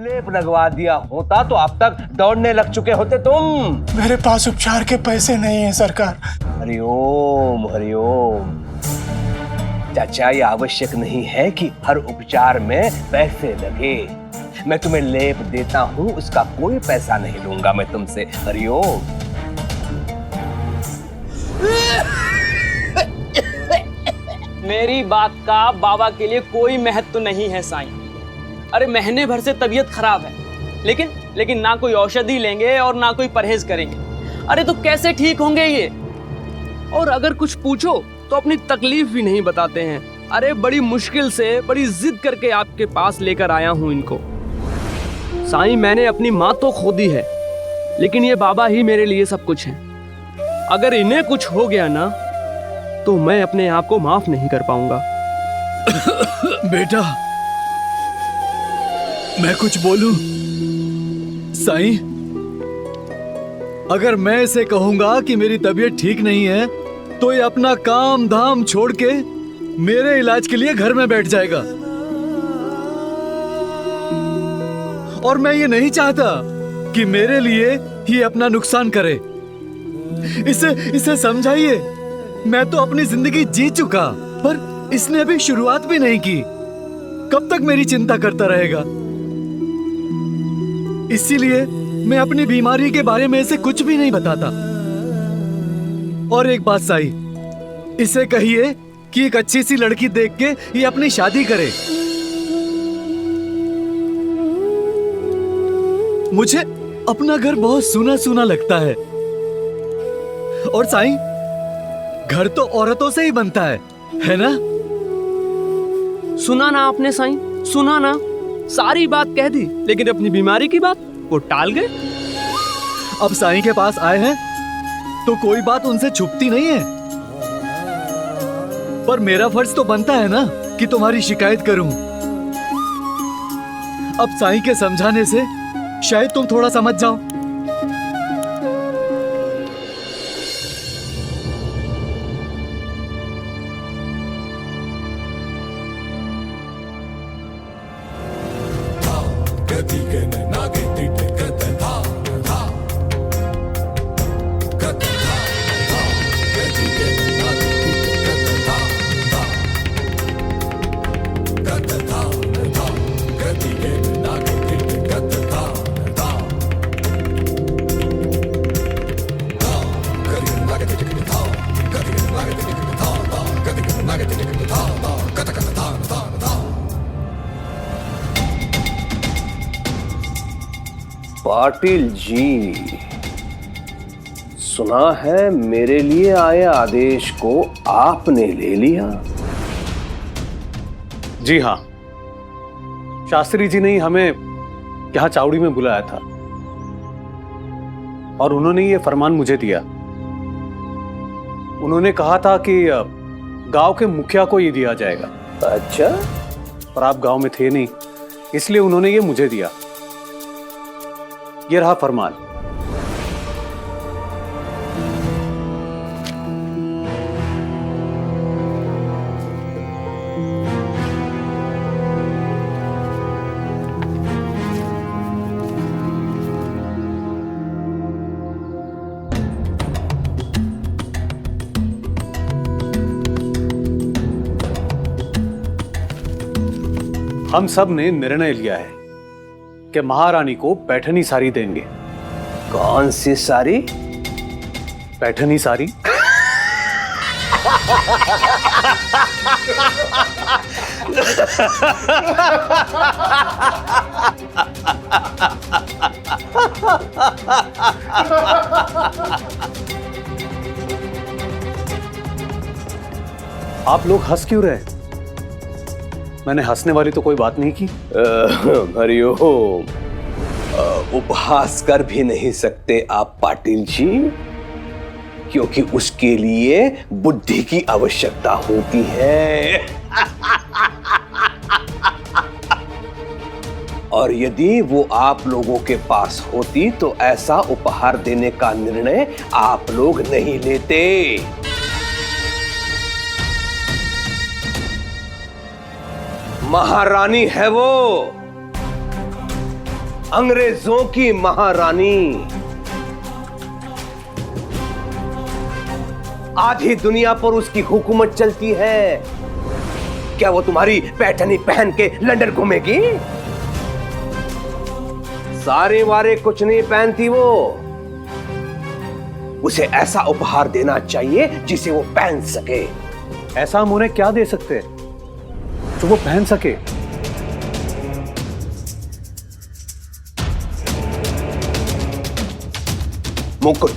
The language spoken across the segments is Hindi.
लेप लगवा दिया होता तो अब तक दौड़ने लग चुके होते तुम। मेरे पास उपचार के पैसे नहीं है सरकार। हरिओम हरिओम। चाचा, ये आवश्यक नहीं है कि हर उपचार में पैसे लगे। मैं तुम्हें लेप देता हूँ, उसका कोई पैसा नहीं लूंगा मैं तुमसे। हरिओम। मेरी बात का बाबा के लिए कोई महत्व नहीं है साईं। अरे महीने भर से तबीयत खराब है, लेकिन ना कोई औषधि लेंगे और ना कोई परहेज करेंगे। अरे तो कैसे ठीक होंगे ये? और अगर कुछ पूछो तो अपनी तकलीफ भी नहीं बताते हैं। अरे बड़ी मुश्किल से, बड़ी जिद करके आपके पास लेकर आया हूं इनको। साईं, मैंने अपनी माँ तो खो दी है, लेकिन ये बाबा ही मेरे लिए सब कुछ है। अगर इन्हें कुछ हो गया ना तो मैं अपने आप को माफ नहीं कर पाऊंगा। बेटा, मैं कुछ बोलूं? साईं, अगर मैं इसे कहूंगा कि मेरी तबीयत ठीक नहीं है तो ये अपना काम धाम छोड़ के मेरे इलाज के लिए घर में बैठ जाएगा। और मैं ये नहीं चाहता कि मेरे लिए ये अपना नुकसान करे। इसे समझाइए। मैं तो अपनी जिंदगी जी चुका, पर इसने अभी शुरुआत भी नहीं की। कब तक मेरी चिंता करता रहेगा? इसीलिए मैं अपनी बीमारी के बारे में इसे कुछ भी नहीं बताता। और एक बात साई, इसे कहिए कि एक अच्छी सी लड़की देख के ये अपनी शादी करे। मुझे अपना घर बहुत सूना सूना लगता है। और साईं, घर तो औरतों से ही बनता है ना? सुना ना आपने साईं, सुना ना? सारी बात कह दी, लेकिन अपनी बीमारी की बात वो टाल गए। अब साईं के पास आए हैं तो कोई बात उनसे छुपती नहीं है। पर मेरा फर्ज तो बनता है ना कि तुम्हारी शिकायत करूं। अब साईं के समझाने से शायद तुम थोड़ा समझ जाओ। पाटिल जी, सुना है मेरे लिए आए आदेश को आपने ले लिया। जी हाँ, शास्त्री जी ने ही हमें यहाँ चावड़ी में बुलाया था और उन्होंने ये फरमान मुझे दिया। उन्होंने कहा था कि गांव के मुखिया को ये दिया जाएगा। अच्छा? पर आप गांव में थे नहीं, इसलिए उन्होंने ये मुझे दिया। ये रहा फरमान। हम सब ने निर्णय लिया है कि महारानी को पैठनी साड़ी देंगे। कौन सी साड़ी? पैठनी साड़ी। आप लोग हंस क्यों रहे? मैंने हंसने वाली तो कोई बात नहीं की। हरिओम। उपहास कर भी नहीं सकते आप पाटिल जी, क्योंकि उसके लिए बुद्धि की आवश्यकता होती है। और यदि वो आप लोगों के पास होती तो ऐसा उपहार देने का निर्णय आप लोग नहीं लेते। महारानी है वो, अंग्रेजों की महारानी। आधी दुनिया पर उसकी हुकूमत चलती है। क्या वो तुम्हारी पैठनी पहन के लंदन घूमेगी? सारे वारे कुछ नहीं पहनती वो। उसे ऐसा उपहार देना चाहिए जिसे वो पहन सके। ऐसा हम उन्हें क्या दे सकते हैं जो वो पहन सके? मुकुट,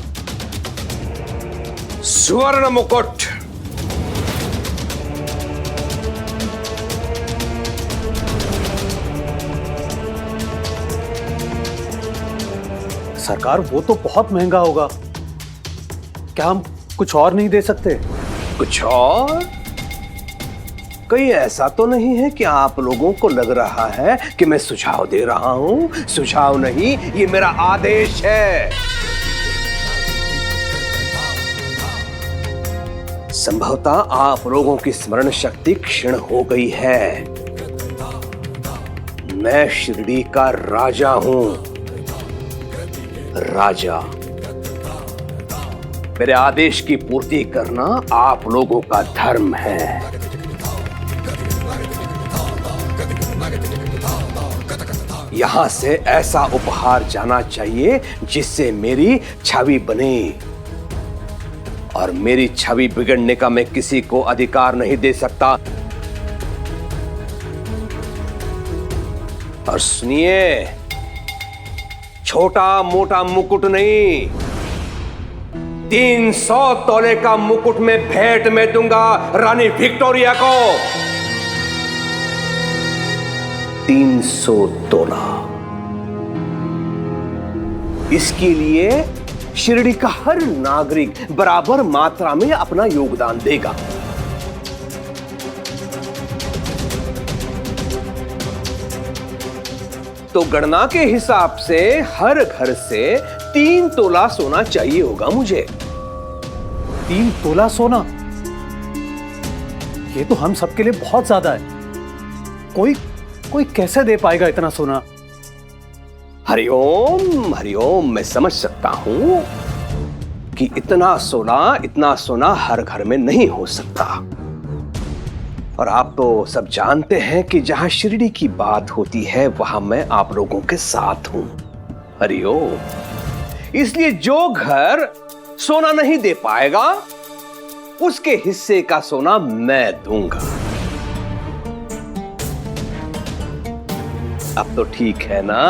स्वर्ण मुकुट। सरकार, वो तो बहुत महंगा होगा। क्या हम कुछ और नहीं दे सकते? कुछ और? कहीं ऐसा तो नहीं है कि आप लोगों को लग रहा है कि मैं सुझाव दे रहा हूं? सुझाव नहीं, ये मेरा आदेश है। संभवतः आप लोगों की स्मरण शक्ति क्षीण हो गई है। मैं शिरडी का राजा हूं। राजा। मेरे आदेश की पूर्ति करना आप लोगों का धर्म है। यहां से ऐसा उपहार जाना चाहिए जिससे मेरी छवि बने, और मेरी छवि बिगड़ने का मैं किसी को अधिकार नहीं दे सकता। और सुनिए, छोटा मोटा मुकुट नहीं, 300 तोले का मुकुट मैं भेंट में दूंगा रानी विक्टोरिया को। 300 तोला। इसके लिए शिरडी का हर नागरिक बराबर मात्रा में अपना योगदान देगा। तो गणना के हिसाब से हर घर से 3 तोला सोना चाहिए होगा मुझे। 3 तोला सोना? ये तो हम सबके लिए बहुत ज्यादा है। कोई कैसे दे पाएगा इतना सोना? हरिओम हरिओम, मैं समझ सकता हूं कि इतना सोना हर घर में नहीं हो सकता। और आप तो सब जानते हैं कि जहां शिरडी की बात होती है वहां मैं आप लोगों के साथ हूं। हरिओम। इसलिए जो घर सोना नहीं दे पाएगा उसके हिस्से का सोना मैं दूंगा। अब तो ठीक है ना?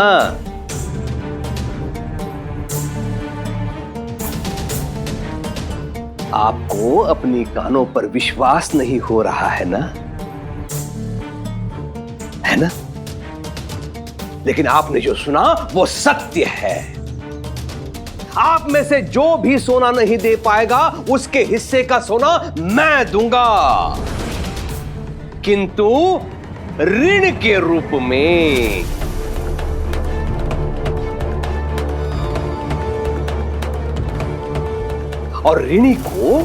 आपको अपनी कानों पर विश्वास नहीं हो रहा है ना? है ना? लेकिन आपने जो सुना वो सत्य है। आप में से जो भी सोना नहीं दे पाएगा उसके हिस्से का सोना मैं दूंगा, किंतु ऋण के रूप में। और ऋणी को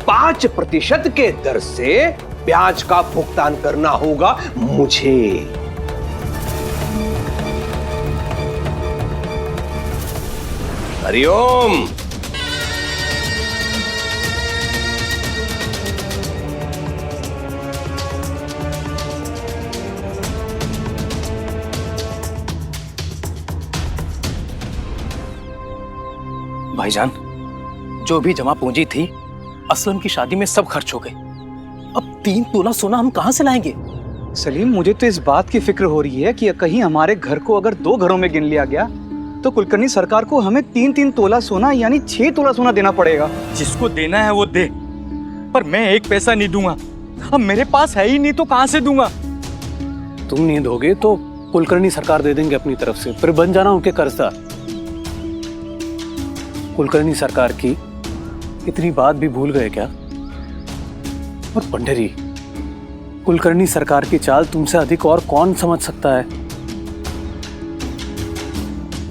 5% के दर से ब्याज का भुगतान करना होगा मुझे। हरिओम। भाईजान, जो भी जमा पूंजी थी असलम की शादी में सब खर्च हो गई। अब 3 तोला सोना हम कहां से लाएंगे? सलीम, मुझे तो इस बात की फिक्र हो रही है कि कहीं हमारे घर को अगर 2 घरों में गिन लिया गया तो कुलकर्णी सरकार को हमें 3-3 तोला सोना यानी 6 तोला सोना देना पड़ेगा। जिसको देना है वो दे, पर मैं 1 पैसा नहीं दूंगा। अब मेरे पास है ही नहीं तो कहां से दूंगा? तुम नहीं दोगे तो कुलकर्णी सरकार दे देंगे अपनी तरफ से, फिर बन जाना उनके कर्जदार। कुलकर्णी सरकार की इतनी बात भी भूल गए क्या? और पंडरी, कुलकर्णी सरकार की चाल तुमसे अधिक और कौन समझ सकता है?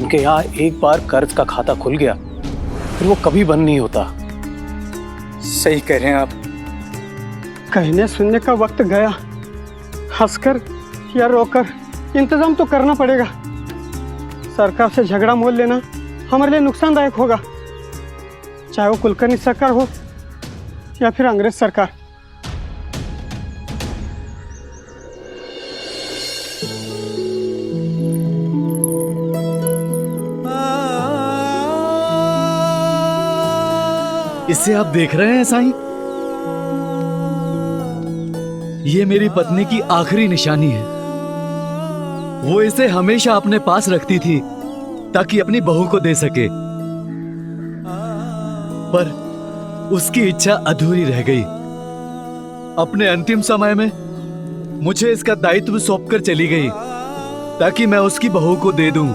उनके यहाँ एक बार कर्ज का खाता खुल गया फिर वो कभी बंद नहीं होता। सही कह रहे हैं आप। कहने सुनने का वक्त गया। हंसकर या रोकर इंतजाम तो करना पड़ेगा। सरकार से झगड़ा मोल लेना हमारे लिए नुकसानदायक होगा, चाहे वो कुलकर्णी सरकार हो या फिर अंग्रेज सरकार। इसे आप देख रहे हैं साईं? ये मेरी पत्नी की आखिरी निशानी है। वो इसे हमेशा अपने पास रखती थी ताकि अपनी बहू को दे सके, पर उसकी इच्छा अधूरी रह गई। अपने अंतिम समय में मुझे इसका दायित्व सौंपकर चली गई ताकि मैं उसकी बहू को दे दूं।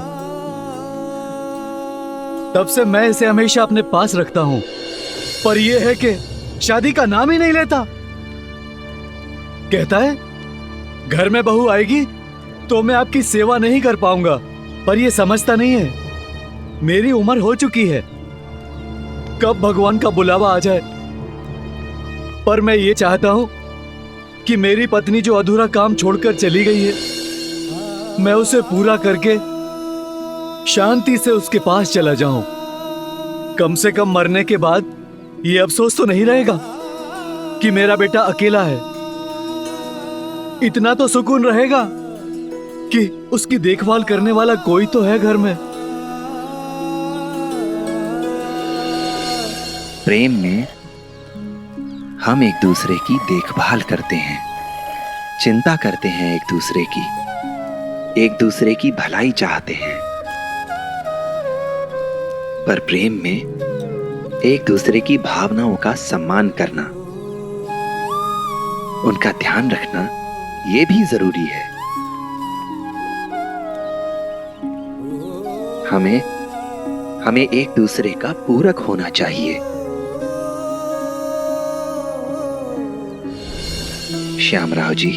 तब से मैं इसे हमेशा अपने पास रखता हूं, पर यह है कि शादी का नाम ही नहीं लेता। कहता है घर में बहू आएगी तो मैं आपकी सेवा नहीं कर पाऊंगा, पर यह समझता नहीं है मेरी उम्र हो चुकी है, कब भगवान का बुलावा आ जाए। पर मैं ये चाहता हूं कि मेरी पत्नी जो अधूरा काम छोड़कर चली गई है, मैं उसे पूरा करके शांति से उसके पास चला जाऊं। कम से कम मरने के बाद ये अफसोस तो नहीं रहेगा कि मेरा बेटा अकेला है। इतना तो सुकून रहेगा कि उसकी देखभाल करने वाला कोई तो है घर में। प्रेम में हम एक दूसरे की देखभाल करते हैं, चिंता करते हैं एक दूसरे की भलाई चाहते हैं। पर प्रेम में एक दूसरे की भावनाओं का सम्मान करना, उनका ध्यान रखना, ये भी जरूरी है। हमें एक दूसरे का पूरक होना चाहिए। श्यामराव जी,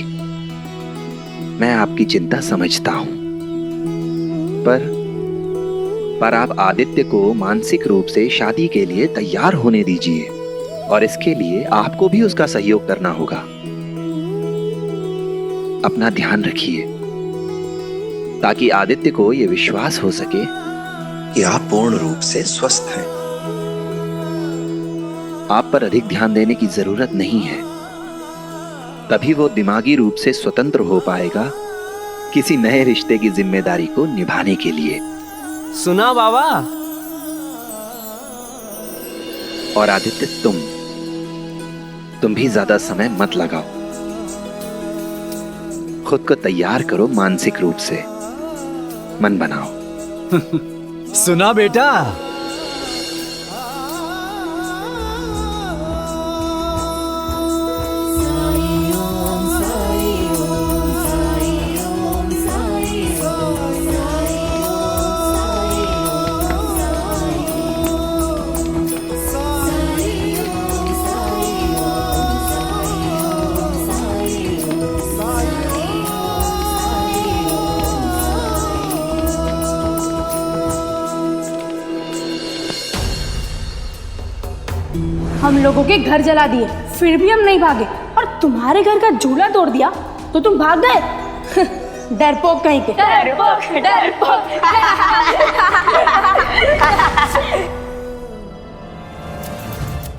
मैं आपकी चिंता समझता हूं, पर आप आदित्य को मानसिक रूप से शादी के लिए तैयार होने दीजिए, और इसके लिए आपको भी उसका सहयोग करना होगा। अपना ध्यान रखिए ताकि आदित्य को यह विश्वास हो सके कि आप पूर्ण रूप से स्वस्थ हैं। आप पर अधिक ध्यान देने की जरूरत नहीं है, तभी वो दिमागी रूप से स्वतंत्र हो पाएगा किसी नए रिश्ते की जिम्मेदारी को निभाने के लिए। सुना बाबा? और आदित्य, तुम भी ज्यादा समय मत लगाओ, खुद को तैयार करो, मानसिक रूप से मन बनाओ। सुना बेटा? हम लोगों के घर जला दिए, फिर भी हम नहीं भागे, और तुम्हारे घर का झूला तोड़ दिया तो तुम भाग गए। डरपोक कहीं के। डरपोक।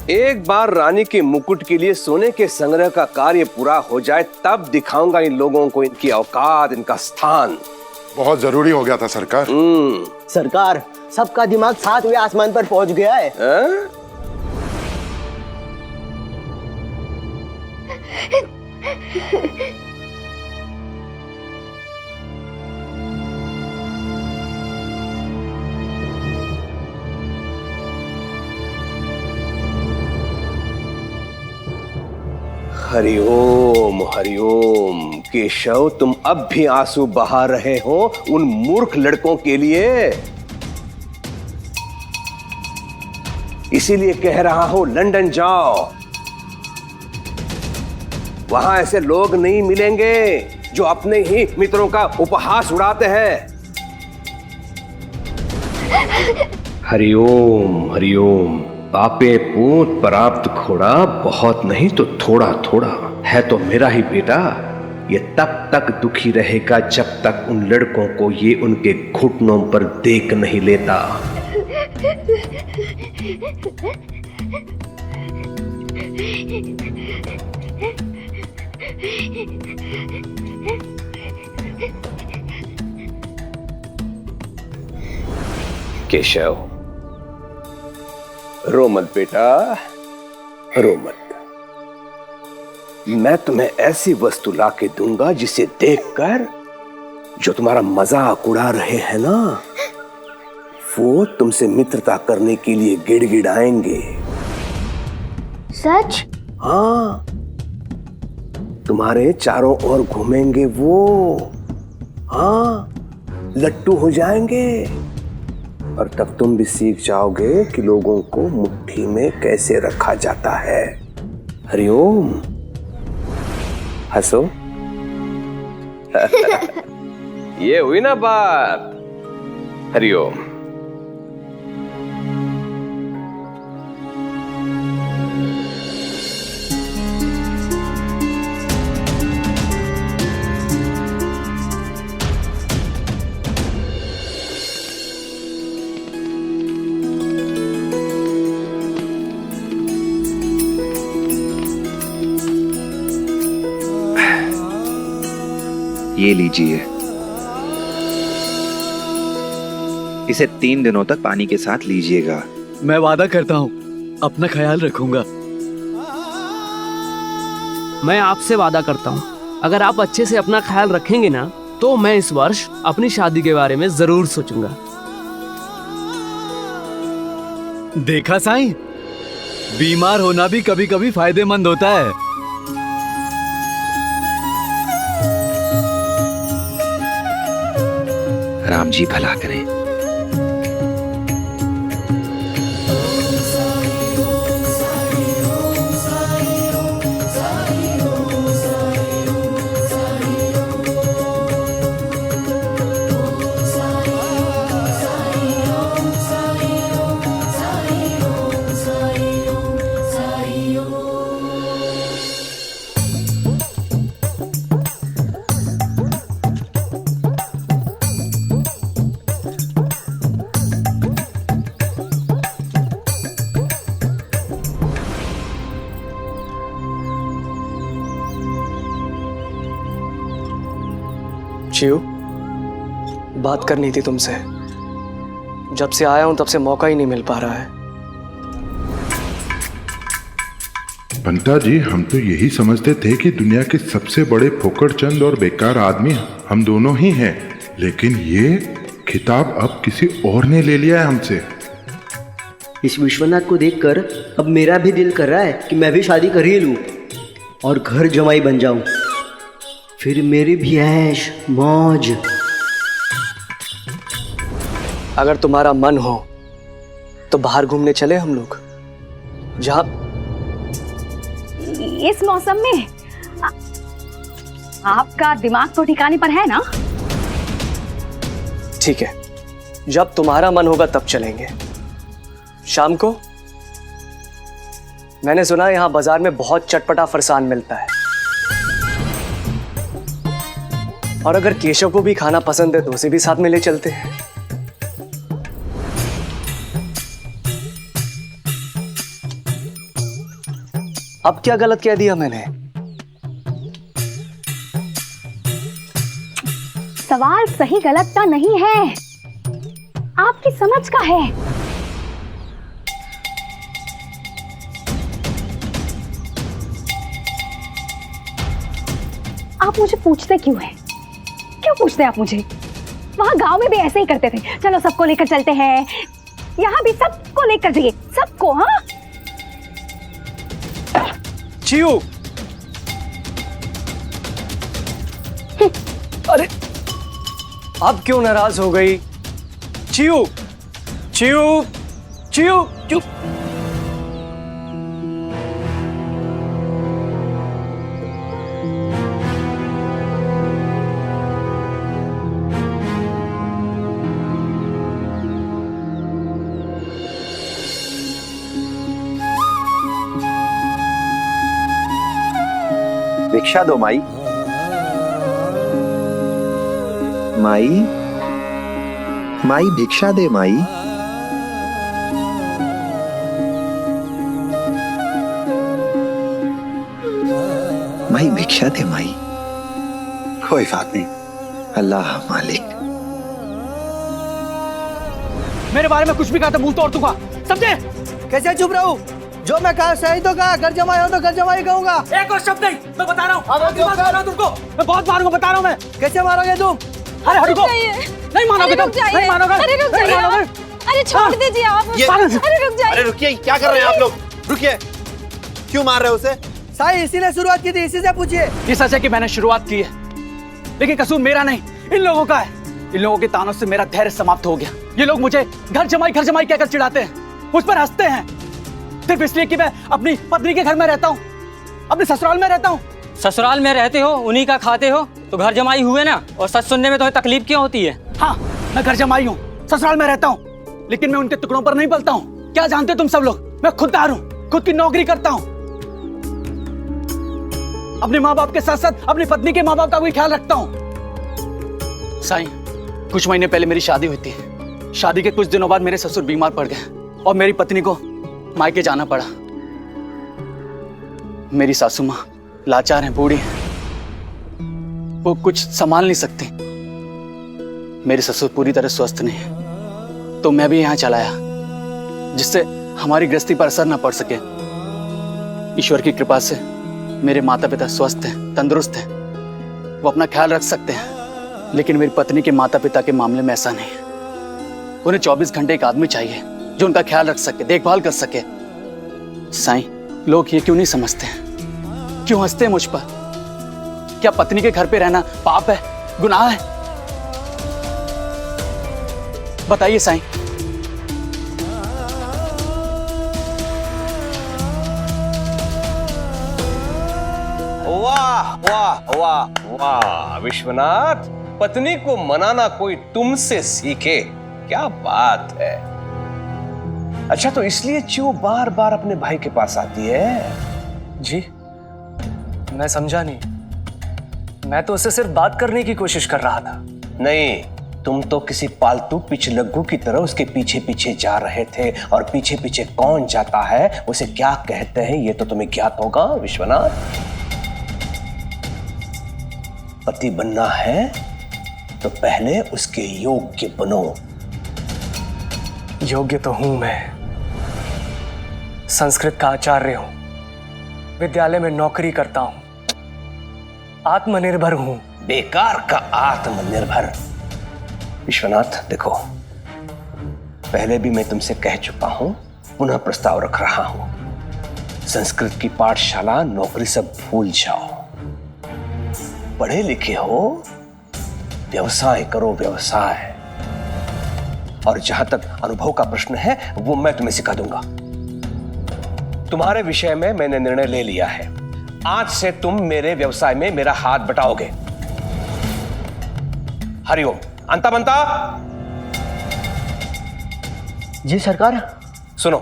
एक बार रानी के मुकुट के लिए सोने के संग्रह का कार्य पूरा हो जाए, तब दिखाऊंगा इन लोगों को इनकी औकात, इनका स्थान। बहुत जरूरी हो गया था सरकार। सरकार, सबका दिमाग 7वें आसमान पर पहुंच गया है। हरिओम हरिओम। केशव, तुम अब भी आंसू बहा रहे हो उन मूर्ख लड़कों के लिए, इसीलिए कह रहा हूं लंदन जाओ। वहां ऐसे लोग नहीं मिलेंगे जो अपने ही मित्रों का उपहास उड़ाते हैं। हरिओम हरिओम। पापे पूत प्राप्त खोड़ा, बहुत नहीं तो थोड़ा थोड़ा है तो मेरा ही बेटा। ये तब तक दुखी रहेगा जब तक उन लड़कों को ये उनके घुटनों पर देख नहीं लेता। केशव, रो मत बेटा, रो मत। मैं तुम्हें ऐसी वस्तु ला के दूंगा जिसे देखकर जो तुम्हारा मजाक उड़ा रहे हैं ना, वो तुमसे मित्रता करने के लिए गिड़गिड़ाएंगे। सच? हाँ, तुम्हारे चारों ओर घूमेंगे वो। हाँ, लट्टू हो जाएंगे। और तब तुम भी सीख जाओगे कि लोगों को मुट्ठी में कैसे रखा जाता है। हरिओम। हंसो। ये हुई ना बात। हरिओम। ये लीजिए, इसे 3 दिनों तक पानी के साथ लीजिएगा। मैं वादा करता हूँ अपना ख्याल रखूंगा। मैं आपसे वादा करता हूँ, अगर आप अच्छे से अपना ख्याल रखेंगे ना, तो मैं इस वर्ष अपनी शादी के बारे में जरूर सोचूंगा। देखा साईं, बीमार होना भी कभी कभी फायदेमंद होता है। राम जी भला करें। शिव, बात करनी थी तुमसे। जब से आया हूं तब से मौका ही नहीं मिल पा रहा है। पंता जी, हम तो यही समझते थे कि दुनिया के सबसे बड़े फोकड़चंद और बेकार आदमी हम दोनों ही हैं, लेकिन ये खिताब अब किसी और ने ले लिया है हमसे। इस विश्वनाथ को देखकर अब मेरा भी दिल कर रहा है कि मैं भी शादी कर ही लूं और घर जमाई बन जाऊं, फिर मेरी भी ऐश मौज। अगर तुम्हारा मन हो तो बाहर घूमने चले हम लोग, जहां इस मौसम में आपका दिमाग तो ठिकाने पर है ना? ठीक है, जब तुम्हारा मन होगा तब चलेंगे। शाम को मैंने सुना यहां बाजार में बहुत चटपटा फरसान मिलता है, और अगर केशव को भी खाना पसंद है तो उसे भी साथ में ले चलते हैं। अब क्या गलत कह दिया मैंने? सवाल सही गलत का नहीं है, आपकी समझ का है। आप मुझे पूछते क्यों हैं? क्यों पूछते हैं आप मुझे? वहां गांव में भी ऐसे ही करते थे, चलो सबको लेकर चलते हैं। यहाँ भी सबको लेकर जाइए, सबको। हाँ, चियो, अरे अब क्यों नाराज हो गई? चियो, चियो, चियो, चुप। भिक्षा दो माई। माई, माई भिक्षा दे माई। माई भिक्षा दे माई। कोई बात नहीं। अल्लाह मालिक। मेरे बारे में कुछ भी कहा तो मुंह तोड़ दूंगा, समझे? कैसे चुप रहूं? जो मैं कहा सही तो कहा, घर जमाई हो तो घर जमाई कहूंगा। एक और शब्द नहीं, मैं बता रहा हूँ तुमको, मैं बहुत मारूंगा, बता रहा हूँ मैं। कैसे मारोगे तुम? अरे हटो, नहीं मानोगे तुम, नहीं मानोगे, नहीं मानोगे। अरे छोड़ दीजिए आप। अरे रुक जाइए। अरे रुकिए, क्या कर रहे हैं आप लोग? रुकिए, क्यों मार रहे हो उसे? साई इसी ने शुरुआत की थी, इसी से पूछिए। ये सच है कि मैंने शुरुआत की है, लेकिन कसूर मेरा नहीं, इन लोगों का है। इन लोगों के तानों से मेरा धैर्य समाप्त हो गया। ये लोग मुझे घर जमाई कहकर चिढ़ाते हैं, मुझ पर हंसते हैं, सिर्फ इसलिए कि मैं अपनी पत्नी के घर में रहता हूँ, अपने ससुराल में रहता हूँ। ससुराल में रहते हो, उन्हीं का खाते हो, तो घर जमाई हुए ना। और सच सुनने में तुम्हें तकलीफ क्यों होती है? हाँ, मैं घर जमाई हूँ, ससुराल में रहता हूँ, लेकिन मैं उनके टुकड़ों पर नहीं पलता हूँ। क्या जानते तुम सब लोग, मैं खुददार हूँ, खुद की नौकरी करता हूँ, अपने माँ बाप के साथ साथ अपनी पत्नी के माँ बाप का भी ख्याल रखता हूँ। साईं, कुछ महीने पहले मेरी शादी हुई थी। शादी के कुछ दिनों बाद मेरे ससुर बीमार पड़ गए और मेरी पत्नी को मायके जाना पड़ा। मेरी सासू माँ लाचार हैं, बूढ़ी हैं, वो कुछ संभाल नहीं सकती। मेरे ससुर पूरी तरह स्वस्थ नहीं है, तो मैं भी यहाँ चला आया, जिससे हमारी गृहस्थी पर असर न पड़ सके। ईश्वर की कृपा से मेरे माता पिता स्वस्थ हैं, तंदुरुस्त हैं, वो अपना ख्याल रख सकते हैं, लेकिन मेरी पत्नी के माता पिता के मामले में ऐसा नहीं है। उन्हें 24 घंटे एक आदमी चाहिए जो उनका ख्याल रख सके, देखभाल कर सके। साईं, लोग ये क्यों नहीं समझते हैं, क्यों हंसते हैं मुझ पर? क्या पत्नी के घर पे रहना पाप है, गुनाह है? बताइए साईं। वाह वाह वाह वाह विश्वनाथ, पत्नी को मनाना कोई तुमसे सीखे, क्या बात है। अच्छा, तो इसलिए चियो बार बार अपने भाई के पास आती है? जी, मैं समझा नहीं। मैं तो उससे सिर्फ बात करने की कोशिश कर रहा था। नहीं, तुम तो किसी पालतू पिछलग्गू की तरह उसके पीछे पीछे जा रहे थे, और पीछे पीछे कौन जाता है, उसे क्या कहते हैं, ये तो तुम्हें ज्ञात होगा विश्वनाथ। पति बनना है तो पहले उसके योग्य बनो। योग्य तो हूं मैं, संस्कृत का आचार्य हूं, विद्यालय में नौकरी करता हूं, आत्मनिर्भर हूं। बेकार का आत्मनिर्भर। विश्वनाथ देखो, पहले भी मैं तुमसे कह चुका हूं, पुनः प्रस्ताव रख रहा हूं, संस्कृत की पाठशाला, नौकरी सब भूल जाओ। पढ़े लिखे हो, व्यवसाय करो, व्यवसाय। और जहां तक अनुभव का प्रश्न है, वो मैं तुम्हें सिखा दूंगा। तुम्हारे विषय में मैंने निर्णय ले लिया है, आज से तुम मेरे व्यवसाय में मेरा हाथ बटाओगे। हरिओम। अंता बनता। जी सरकार। सुनो,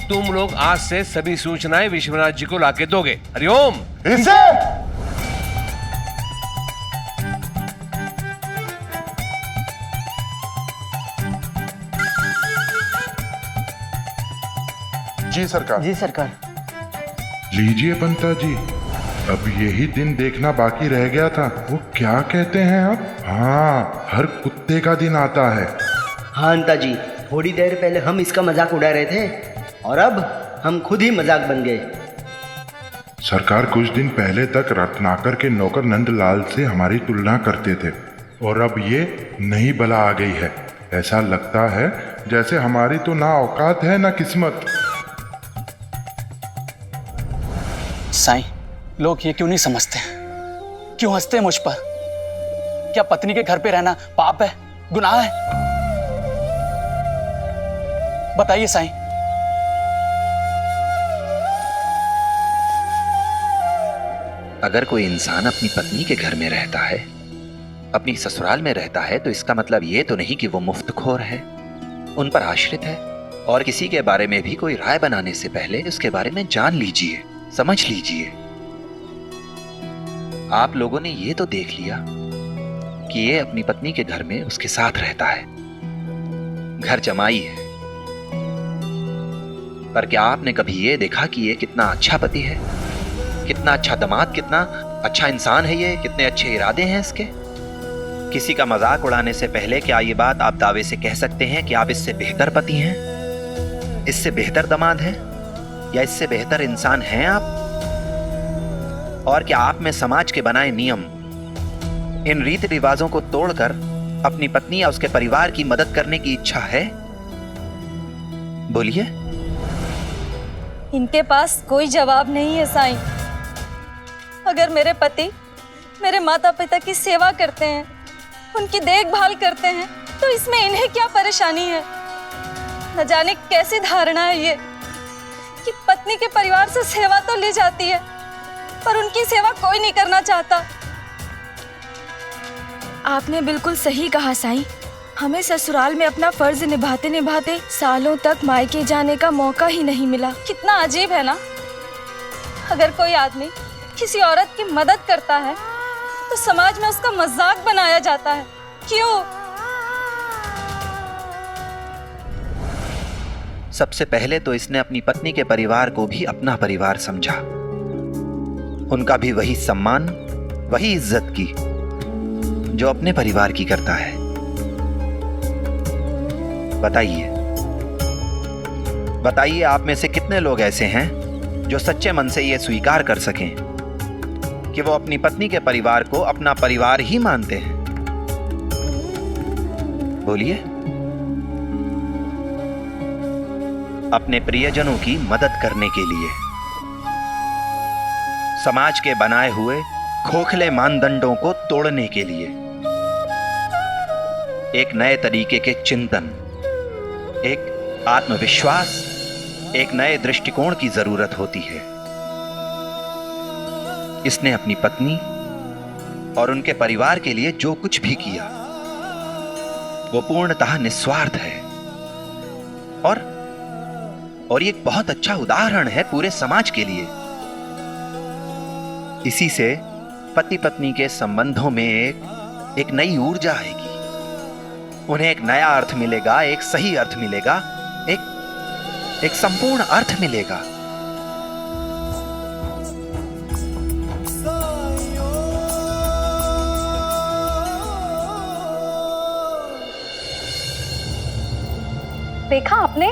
तुम लोग आज से सभी सूचनाएं विश्वनाथ जी को लाके दोगे। हरिओम। जी सरकार। जी सरकार। लीजिए पंता जी, अब यही दिन देखना बाकी रह गया था। वो क्या कहते हैं अब? हाँ, हर कुत्ते का दिन आता है। हाँ अंता जी, थोड़ी देर पहले हम इसका मजाक उड़ा रहे थे, और अब हम खुद ही मजाक बन गए। सरकार, कुछ दिन पहले तक रत्नाकर के नौकर नंदलाल से हमारी तुलना करते थे, और अब ये नई बला आ गई है। ऐसा लगता है जैसे हमारी तो ना औकात है ना किस्मत। साईं, लोग ये क्यों नहीं समझते, क्यों हंसते हैं मुझ पर? क्या पत्नी के घर पे रहना पाप है, गुनाह है? बताइए साईं। अगर कोई इंसान अपनी पत्नी के घर में रहता है, अपनी ससुराल में रहता है, तो इसका मतलब ये तो नहीं कि वो मुफ्तखोर है, उन पर आश्रित है। और किसी के बारे में भी कोई राय बनाने से पहले उसके बारे में जान लीजिए, समझ लीजिए। आप लोगों ने ये तो देख लिया कि ये अपनी पत्नी के घर में उसके साथ रहता है, घर जमाई है। पर क्या आपने कभी ये देखा कि ये कितना अच्छा पति है, कितना अच्छा दामाद, कितना अच्छा इंसान है ये, कितने अच्छे इरादे हैं इसके? किसी का मजाक उड़ाने से पहले क्या ये बात आप दावे से कह सकते हैं कि आप इससे बेहतर पति हैं, इससे बेहतर दामाद हैं, या इससे बेहतर इंसान हैं आप? और क्या आप में समाज के बनाए नियम, इन रीति रिवाजों को तोड़कर अपनी पत्नी या उसके परिवार की मदद करने की इच्छा है? बोलिए। इनके पास कोई जवाब नहीं है साईं। अगर मेरे पति मेरे माता पिता की सेवा करते हैं, उनकी देखभाल करते हैं, तो इसमें इन्हें क्या परेशानी है? न जाने कैसी धारणा है ये कि पत्नी के परिवार से सेवा तो ली जाती है, पर उनकी सेवा कोई नहीं करना चाहता। आपने बिल्कुल सही कहा साईं। हमें ससुराल में अपना फर्ज निभाते निभाते सालों तक मायके जाने का मौका ही नहीं मिला। कितना अजीब है ना, अगर कोई आदमी किसी औरत की मदद करता है तो समाज में उसका मजाक बनाया जाता है। क्यों? सबसे पहले तो इसने अपनी पत्नी के परिवार को भी अपना परिवार समझा, उनका भी वही सम्मान, वही इज्जत की जो अपने परिवार की करता है। बताइए आप में से कितने लोग ऐसे हैं जो सच्चे मन से यह स्वीकार कर सकें कि वो अपनी पत्नी के परिवार को अपना परिवार ही मानते हैं? बोलिए। अपने प्रियजनों की मदद करने के लिए, समाज के बनाए हुए खोखले मानदंडों को तोड़ने के लिए एक नए तरीके के चिंतन, एक आत्मविश्वास, एक नए दृष्टिकोण की जरूरत होती है। इसने अपनी पत्नी और उनके परिवार के लिए जो कुछ भी किया वो पूर्णतः निस्वार्थ है, और ये एक बहुत अच्छा उदाहरण है पूरे समाज के लिए। इसी से पति पत्नी के संबंधों में एक नई ऊर्जा आएगी, उन्हें एक नया अर्थ मिलेगा, एक सही अर्थ मिलेगा, एक संपूर्ण अर्थ मिलेगा। देखा आपने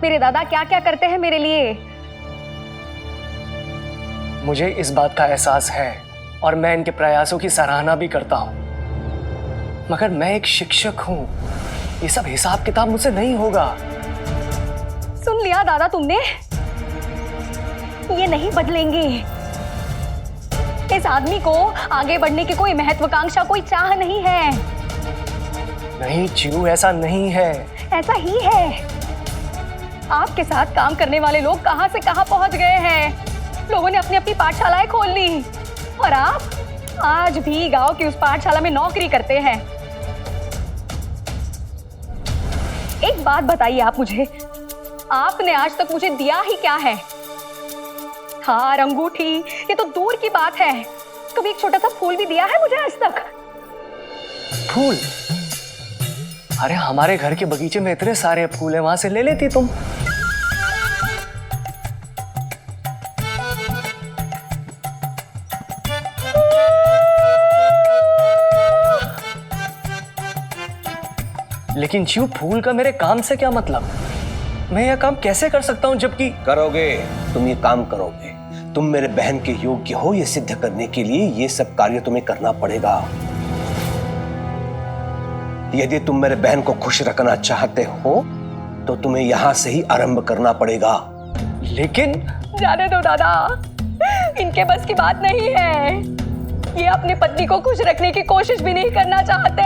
मेरे दादा क्या क्या करते हैं मेरे लिए। मुझे इस बात का एहसास है और मैं इनके प्रयासों की सराहना भी करता हूं, मगर मैं एक शिक्षक हूं, ये सब हिसाब किताब मुझसे नहीं होगा। सुन लिया दादा तुमने, ये नहीं बदलेंगे। इस आदमी को आगे बढ़ने की कोई महत्वाकांक्षा, कोई चाह नहीं है। नहीं चीरू, ऐसा नहीं है। ऐसा ही है। आपके साथ काम करने वाले लोग कहां से कहां पहुंच गए हैं। लोगों ने अपनी अपनी पाठशालाएं खोल ली और आप आज भी गांव की उस पाठशाला में नौकरी करते हैं। एक बात बताइए आप मुझे, आपने आज तक मुझे दिया ही क्या है? हार, अंगूठी, ये तो दूर की बात है। कभी एक छोटा सा फूल भी दिया है मुझे आज तक? फूल? अरे हमारे घर के बगीचे में इतने सारे फूल हैं, वहां से ले लेती तुम। लेकिन जीव, फूल का मेरे काम से क्या मतलब? मैं यह काम कैसे कर सकता हूं जबकि करोगे, तुम ये काम करोगे। तुम मेरे बहन के योग्य हो ये सिद्ध करने के लिए ये सब कार्य तुम्हें करना पड़ेगा। यदि तुम मेरे बहन को खुश रखना चाहते हो तो तुम्हें यहां से ही आरंभ करना पड़ेगा। लेकिन जाने दो दादा, इनके बस की बात नहीं है। ये अपनी पत्नी को खुश रखने की कोशिश भी नहीं करना चाहते।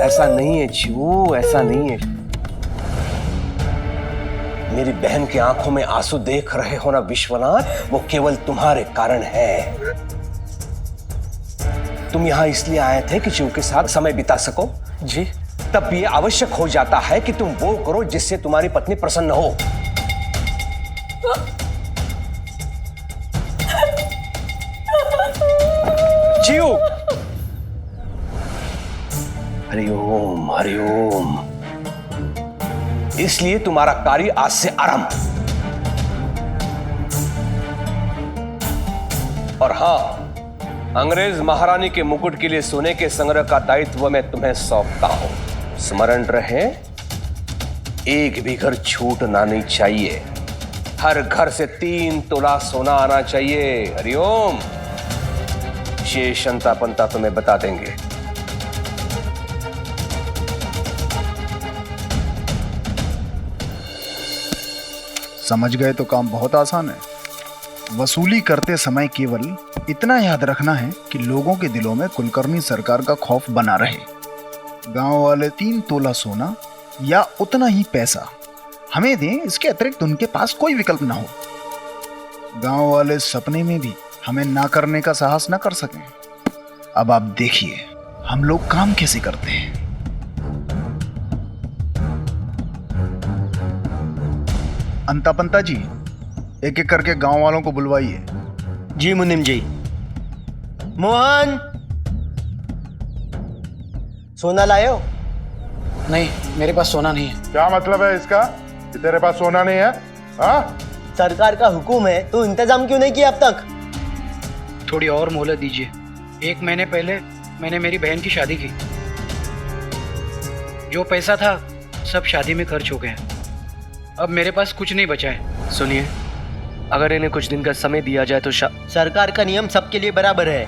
ऐसा नहीं है जीवू, ऐसा नहीं है। मेरी बहन की आंखों में आंसू देख रहे हो ना विश्वनाथ, वो केवल तुम्हारे कारण है। तुम यहाँ इसलिए आए थे कि शिव के साथ समय बिता सको। जी। तब ये आवश्यक हो जाता है कि तुम वो करो जिससे तुम्हारी पत्नी प्रसन्न हो। हरिओम हरिओम। इसलिए तुम्हारा कार्य आज से आरंभ। और हां, अंग्रेज महारानी के मुकुट के लिए सोने के संग्रह का दायित्व मैं तुम्हें सौंपता हूं। स्मरण रहे, एक भी घर छूटना नहीं चाहिए। हर घर से 3 तोला सोना आना चाहिए। हरिओम। शेष अंता पंता तुम्हें बता देंगे। समझ गए तो काम बहुत आसान है। वसूली करते समय केवल इतना याद रखना है कि लोगों के दिलों में कुलकर्णी सरकार का खौफ बना रहे। गांव वाले 3 तोला सोना या उतना ही पैसा हमें दें, इसके अतिरिक्त उनके पास कोई विकल्प ना हो। गांव वाले सपने में भी हमें ना करने का साहस ना कर सकें। अब आप देखिए हम लोग काम कैसे करते हैं। अंतापंता जी, एक एक करके गांव वालों को बुलवाइए। जी मुनिम जी। मोहन, सोना लाए हो? नहीं, मेरे पास सोना नहीं है। क्या मतलब है इसका कि तेरे पास सोना नहीं है? हाँ? सरकार का हुक्म है तो इंतजाम क्यों नहीं किया अब तक? थोड़ी और मोहलत दीजिए। 1 महीने पहले मैंने मेरी बहन की शादी की। जो पैसा था सब शादी में खर्च हो गया। अब मेरे पास कुछ नहीं बचा है। सुनिए, अगर इन्हें कुछ दिन का समय दिया जाए तो सरकार का नियम सबके लिए बराबर है।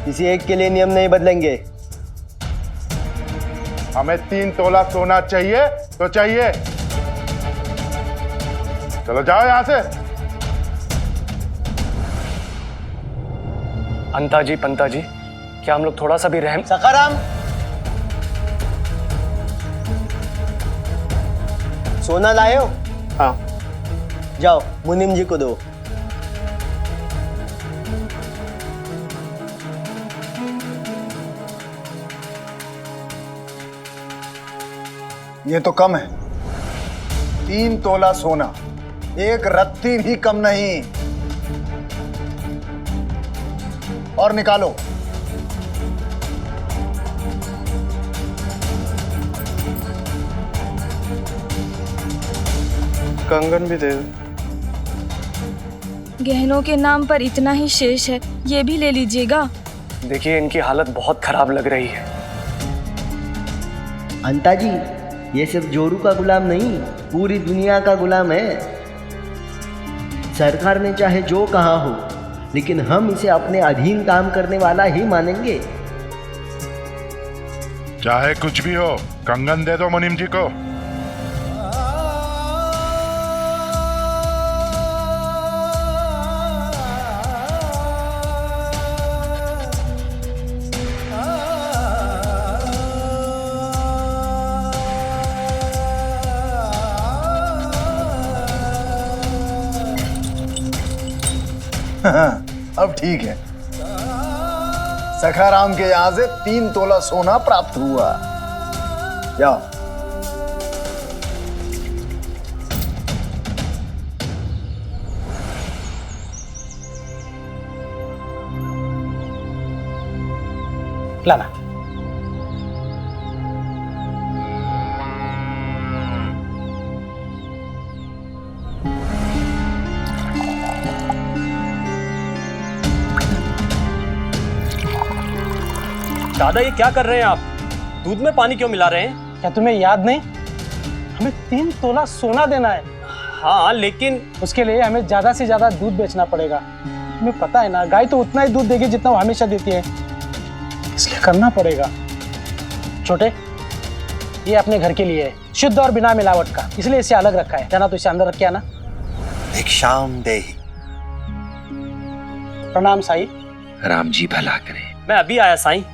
किसी एक के लिए नियम नहीं बदलेंगे। हमें 3 तोला सोना चाहिए तो चाहिए। चलो जाओ यहां से। अंता जी, पंता जी, क्या हम लोग थोड़ा सा भी रहम। सखाराम, सोना लाए हो? हाँ। जाओ मुनिम जी को दो। ये तो कम है। 3 तोला सोना, 1 रत्ती भी कम नहीं। और निकालो। कंगन भी दे दो। गहनों के नाम पर इतना ही शेष है, ये भी ले लीजिएगा। देखिए, इनकी हालत बहुत खराब लग रही है। अंता जी, ये सिर्फ जोरू का गुलाम नहीं, पूरी दुनिया का गुलाम है। सरकार ने चाहे जो कहा हो, लेकिन हम इसे अपने अधीन काम करने वाला ही मानेंगे। चाहे कुछ भी हो, कंगन दे दो मुनीम जी को। अब ठीक है। सखाराम के यहां से 3 तोला सोना प्राप्त हुआ। जाओ। लाना। दादा, ये क्या कर रहे हैं आप? दूध में पानी क्यों मिला रहे हैं? क्या तुम्हें याद नहीं? हमें 3 तोला सोना देना है। हाँ, लेकिन उसके लिए हमें ज्यादा से ज्यादा दूध बेचना पड़ेगा। तुम्हें पता है ना, गाय तो उतना ही दूध देगी जितना वो हमेशा देती है, इसलिए करना पड़ेगा। छोटे, ये अपने घर के लिए है, शुद्ध और बिना मिलावट का, इसलिए इसे अलग रखा है। जाना तो इसे अंदर रख के आना। भिक्षाम देहि। प्रणाम साईं। राम जी भला करे। मैं अभी आया साईं।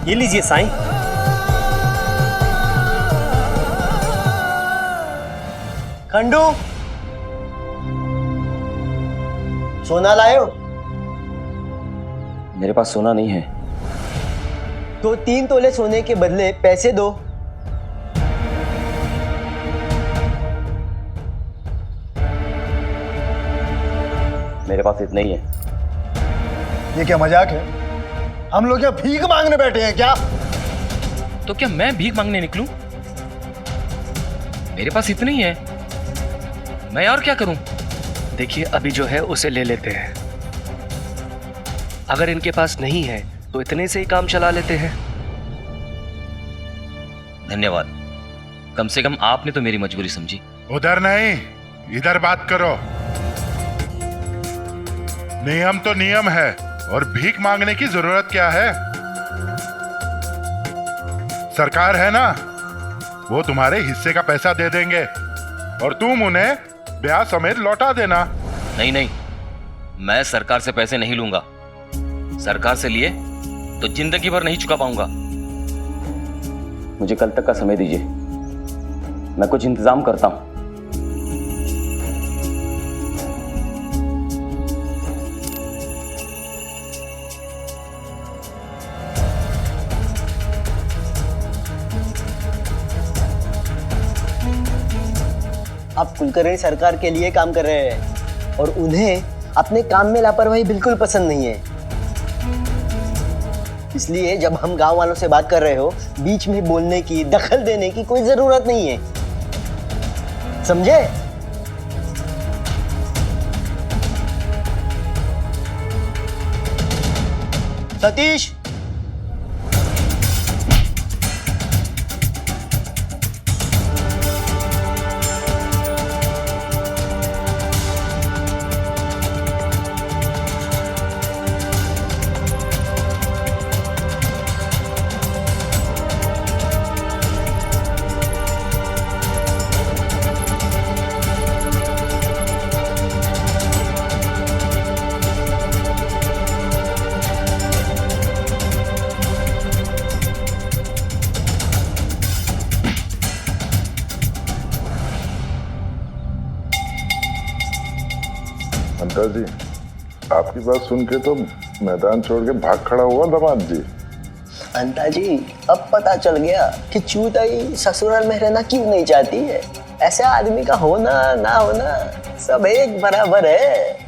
ये लीजिए साईं। खंडू, सोना लाए हो? मेरे पास सोना नहीं है। तो 3 तोले सोने के बदले पैसे दो। मेरे पास इतना ही है। ये क्या मजाक है? हम लोग यहाँ भीख मांगने बैठे हैं क्या? तो क्या मैं भीख मांगने निकलूं? मेरे पास इतनी ही है, मैं और क्या करूं? देखिए अभी जो है उसे ले लेते हैं, अगर इनके पास नहीं है तो इतने से ही काम चला लेते हैं। धन्यवाद, कम से कम आपने तो मेरी मजबूरी समझी। उधर नहीं, इधर बात करो। नियम तो नियम है, और भीख मांगने की जरूरत क्या है? सरकार है ना, वो तुम्हारे हिस्से का पैसा दे देंगे और तुम उन्हें ब्याज समेत लौटा देना। नहीं नहीं, मैं सरकार से पैसे नहीं लूंगा। सरकार से लिए तो जिंदगी भर नहीं चुका पाऊंगा। मुझे कल तक का समय दीजिए, मैं कुछ इंतजाम करता हूं। आप कुलकर्णी सरकार के लिए काम कर रहे हैं और उन्हें अपने काम में लापरवाही बिल्कुल पसंद नहीं है। इसलिए जब हम गांव वालों से बात कर रहे हो, बीच में बोलने की, दखल देने की कोई जरूरत नहीं है, समझे? सतीश, अंता जी, आपकी बात सुन के तो मैदान छोड़ के भाग खड़ा हुआ दामाद जी। अंता जी, अब पता चल गया कि चूताई ससुराल में रहना क्यों नहीं चाहती है। ऐसे आदमी का होना ना होना सब एक बराबर है।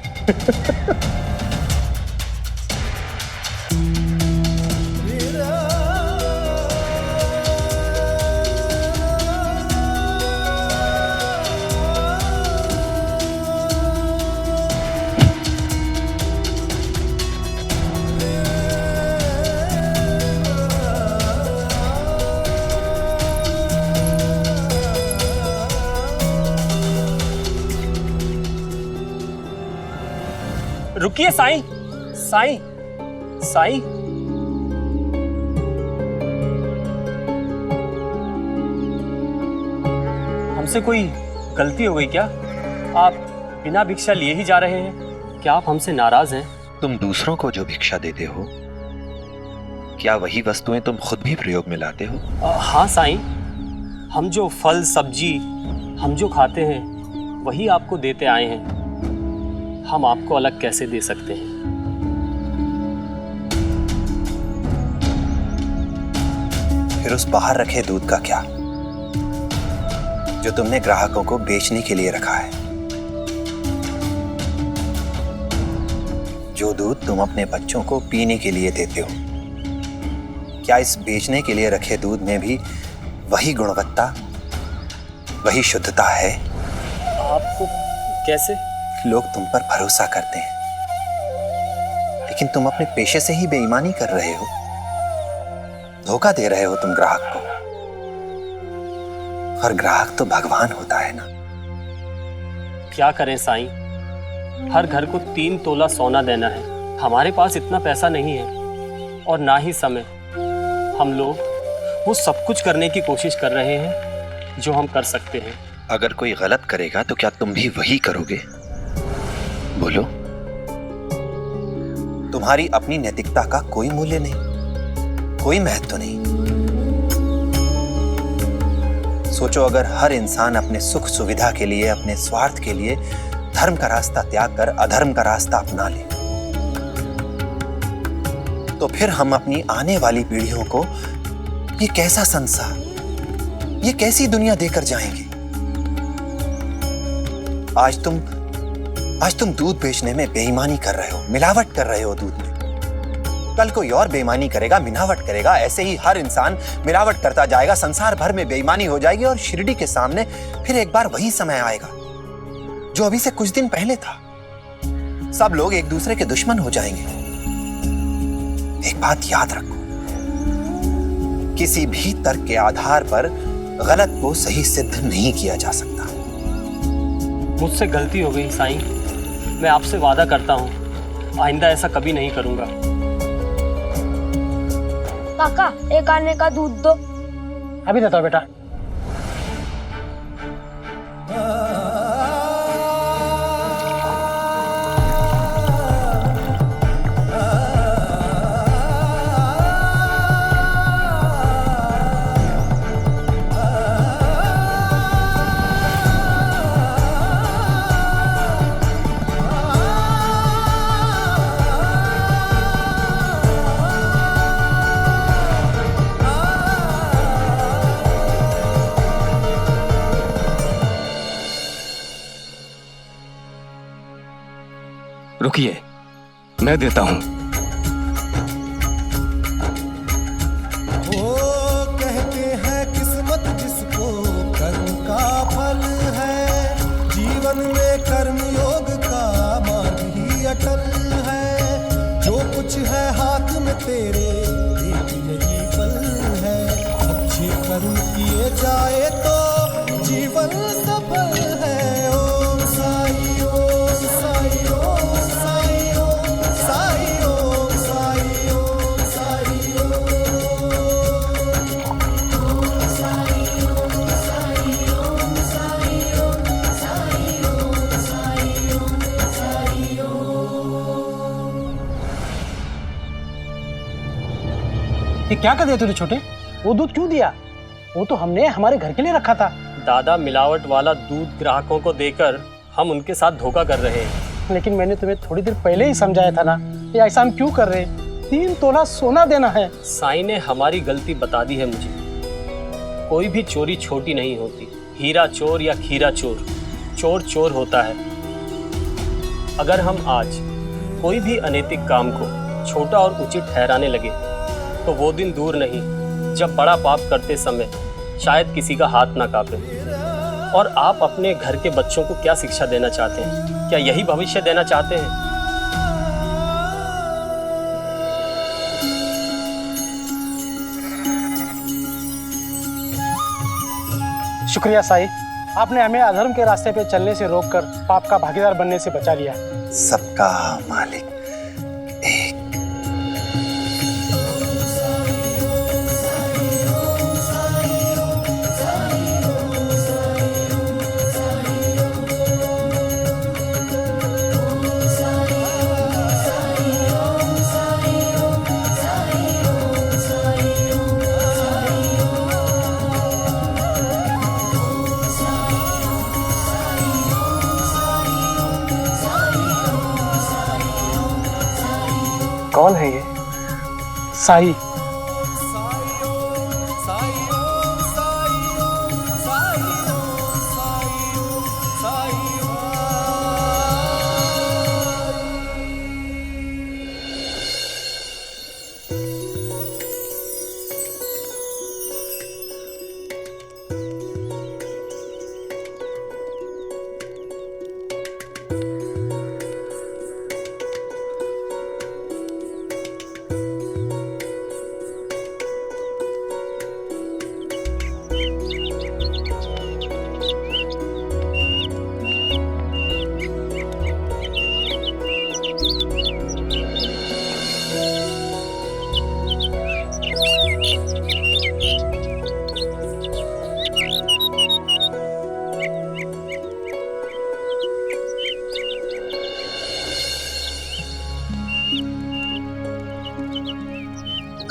रुकिए साईं, साईं, साईं। हमसे कोई गलती हो गई क्या? आप बिना भिक्षा लिए ही जा रहे हैं, क्या आप हमसे नाराज हैं? तुम दूसरों को जो भिक्षा देते हो, क्या वही वस्तुएं तुम खुद भी प्रयोग में लाते हो? हाँ साईं, हम जो फल सब्जी हम जो खाते हैं वही आपको देते आए हैं, हम आपको अलग कैसे दे सकते हैं? फिर उस बाहर रखे दूध का क्या, जो तुमने ग्राहकों को बेचने के लिए रखा है? जो दूध तुम अपने बच्चों को पीने के लिए देते हो, क्या इस बेचने के लिए रखे दूध में भी वही गुणवत्ता, वही शुद्धता है? आपको कैसे? लोग तुम पर भरोसा करते हैं, लेकिन तुम अपने पेशे से ही बेईमानी कर रहे हो, धोखा दे रहे हो तुम ग्राहक को। और ग्राहक तो भगवान होता है ना। क्या करें साईं, हर घर को 3 तोला सोना देना है, हमारे पास इतना पैसा नहीं है और ना ही समय। हम लोग वो सब कुछ करने की कोशिश कर रहे हैं जो हम कर सकते हैं। अगर कोई गलत करेगा तो क्या तुम भी वही करोगे? बोलो। तुम्हारी अपनी नैतिकता का कोई मूल्य नहीं, कोई महत्व नहीं। सोचो, अगर हर इंसान अपने सुख सुविधा के लिए, अपने स्वार्थ के लिए धर्म का रास्ता त्याग कर अधर्म का रास्ता अपना ले, तो फिर हम अपनी आने वाली पीढ़ियों को ये कैसा संसार, ये कैसी दुनिया देकर जाएंगे? आज तुम दूध बेचने में बेईमानी कर रहे हो, मिलावट कर रहे हो दूध में। कल कोई और बेईमानी करेगा, मिलावट करेगा, ऐसे ही हर इंसान मिलावट करता जाएगा, संसार भर में बेईमानी हो जाएगी और शिरडी के सामने फिर एक बार वही समय आएगा जो अभी से कुछ दिन पहले था। सब लोग एक दूसरे के दुश्मन हो जाएंगे। एक बात याद रखो, किसी भी तर्क के आधार पर गलत को सही सिद्ध नहीं किया जा सकता। मुझसे गलती हो गई साईं, मैं आपसे वादा करता हूँ आइंदा ऐसा कभी नहीं करूँगा। काका, एक आने का दूध दो। अभी देता हूँ बेटा। रुकिए, मैं देता हूं। वो कहते हैं किस्मत जिसको कर्म का फल है, जीवन में कर्म योग का मार्ग ही अटल है। जो कुछ है हाथ में तेरे एक यही पल है, अच्छे कर्म किए जाए तो जीवन सफल है। ओम साई, ओम साई, ओम साई, ओम साई, ओम साई, ओम साई, ओम साई, ओम साई, ओम साई, ओम साई, ओम साई, ओम साई, ये क्या कर दिया तूने छोटे? वो दूध क्यों दिया? वो तो हमने हमारे घर के लिए रखा था। दादा, मिलावट वाला दूध ग्राहकों को देकर हम उनके साथ धोखा कर रहे हैं। लेकिन मैंने तुम्हें थोड़ी देर पहले ही समझाया था ना, ये ऐसा हम क्यों कर रहे? 3 तोला सोना देना है। साईं ने हमारी गलती बता दी है मुझे। कोई भी चोरी छोटी नहीं होती। हीरा चोर या खीरा चोर, चोर चोर होता है। अगर हम आज कोई भी अनैतिक काम को छोटा और उचित ठहराने लगे तो वो दिन दूर नहीं जब बड़ा पाप करते समय शायद किसी का हाथ ना कांपे। और आप अपने घर के बच्चों को क्या शिक्षा देना चाहते हैं? क्या यही भविष्य देना चाहते हैं? शुक्रिया साईं, आपने हमें अधर्म के रास्ते पे चलने से रोककर पाप का भागीदार बनने से बचा लिया। सबका मालिक एक। कौन है ये? साई।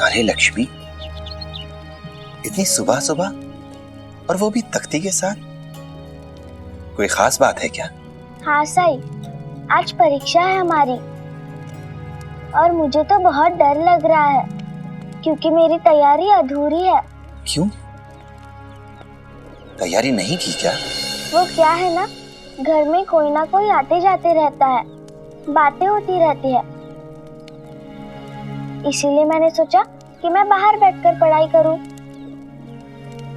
अरे लक्ष्मी, इतनी सुबह सुबह और वो भी तख्ती के साथ, कोई खास बात है क्या? हाँ साई, आज परीक्षा है हमारी। और मुझे तो बहुत डर लग रहा है क्योंकि मेरी तैयारी अधूरी है। क्यों? तैयारी नहीं की क्या? वो क्या है ना, घर में कोई ना कोई आते जाते रहता है, बातें होती रहती है, इसीलिए मैंने सोचा कि मैं बाहर बैठकर पढ़ाई करूं।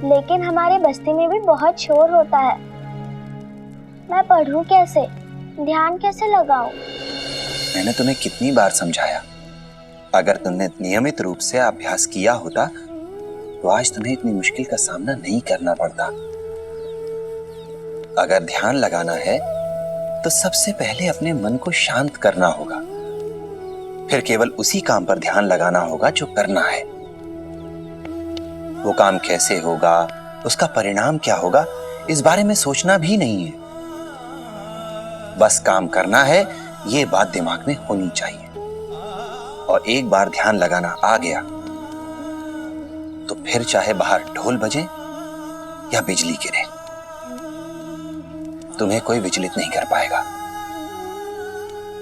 लेकिन हमारे बस्ती में भी बहुत शोर होता है, मैं पढ़ूं कैसे, ध्यान कैसे लगाऊं? मैंने तुम्हें कितनी बार समझाया, अगर तुमने नियमित रूप से अभ्यास किया होता तो आज तुम्हें इतनी मुश्किल का सामना नहीं करना पड़ता। अगर ध्यान लगाना है तो सबसे पहले अपने मन को शांत करना होगा, फिर केवल उसी काम पर ध्यान लगाना होगा जो करना है। वो काम कैसे होगा, उसका परिणाम क्या होगा, इस बारे में सोचना भी नहीं है। बस काम करना है, ये बात दिमाग में होनी चाहिए। और एक बार ध्यान लगाना आ गया तो फिर चाहे बाहर ढोल बजे या बिजली गिरे, तुम्हें कोई विचलित नहीं कर पाएगा।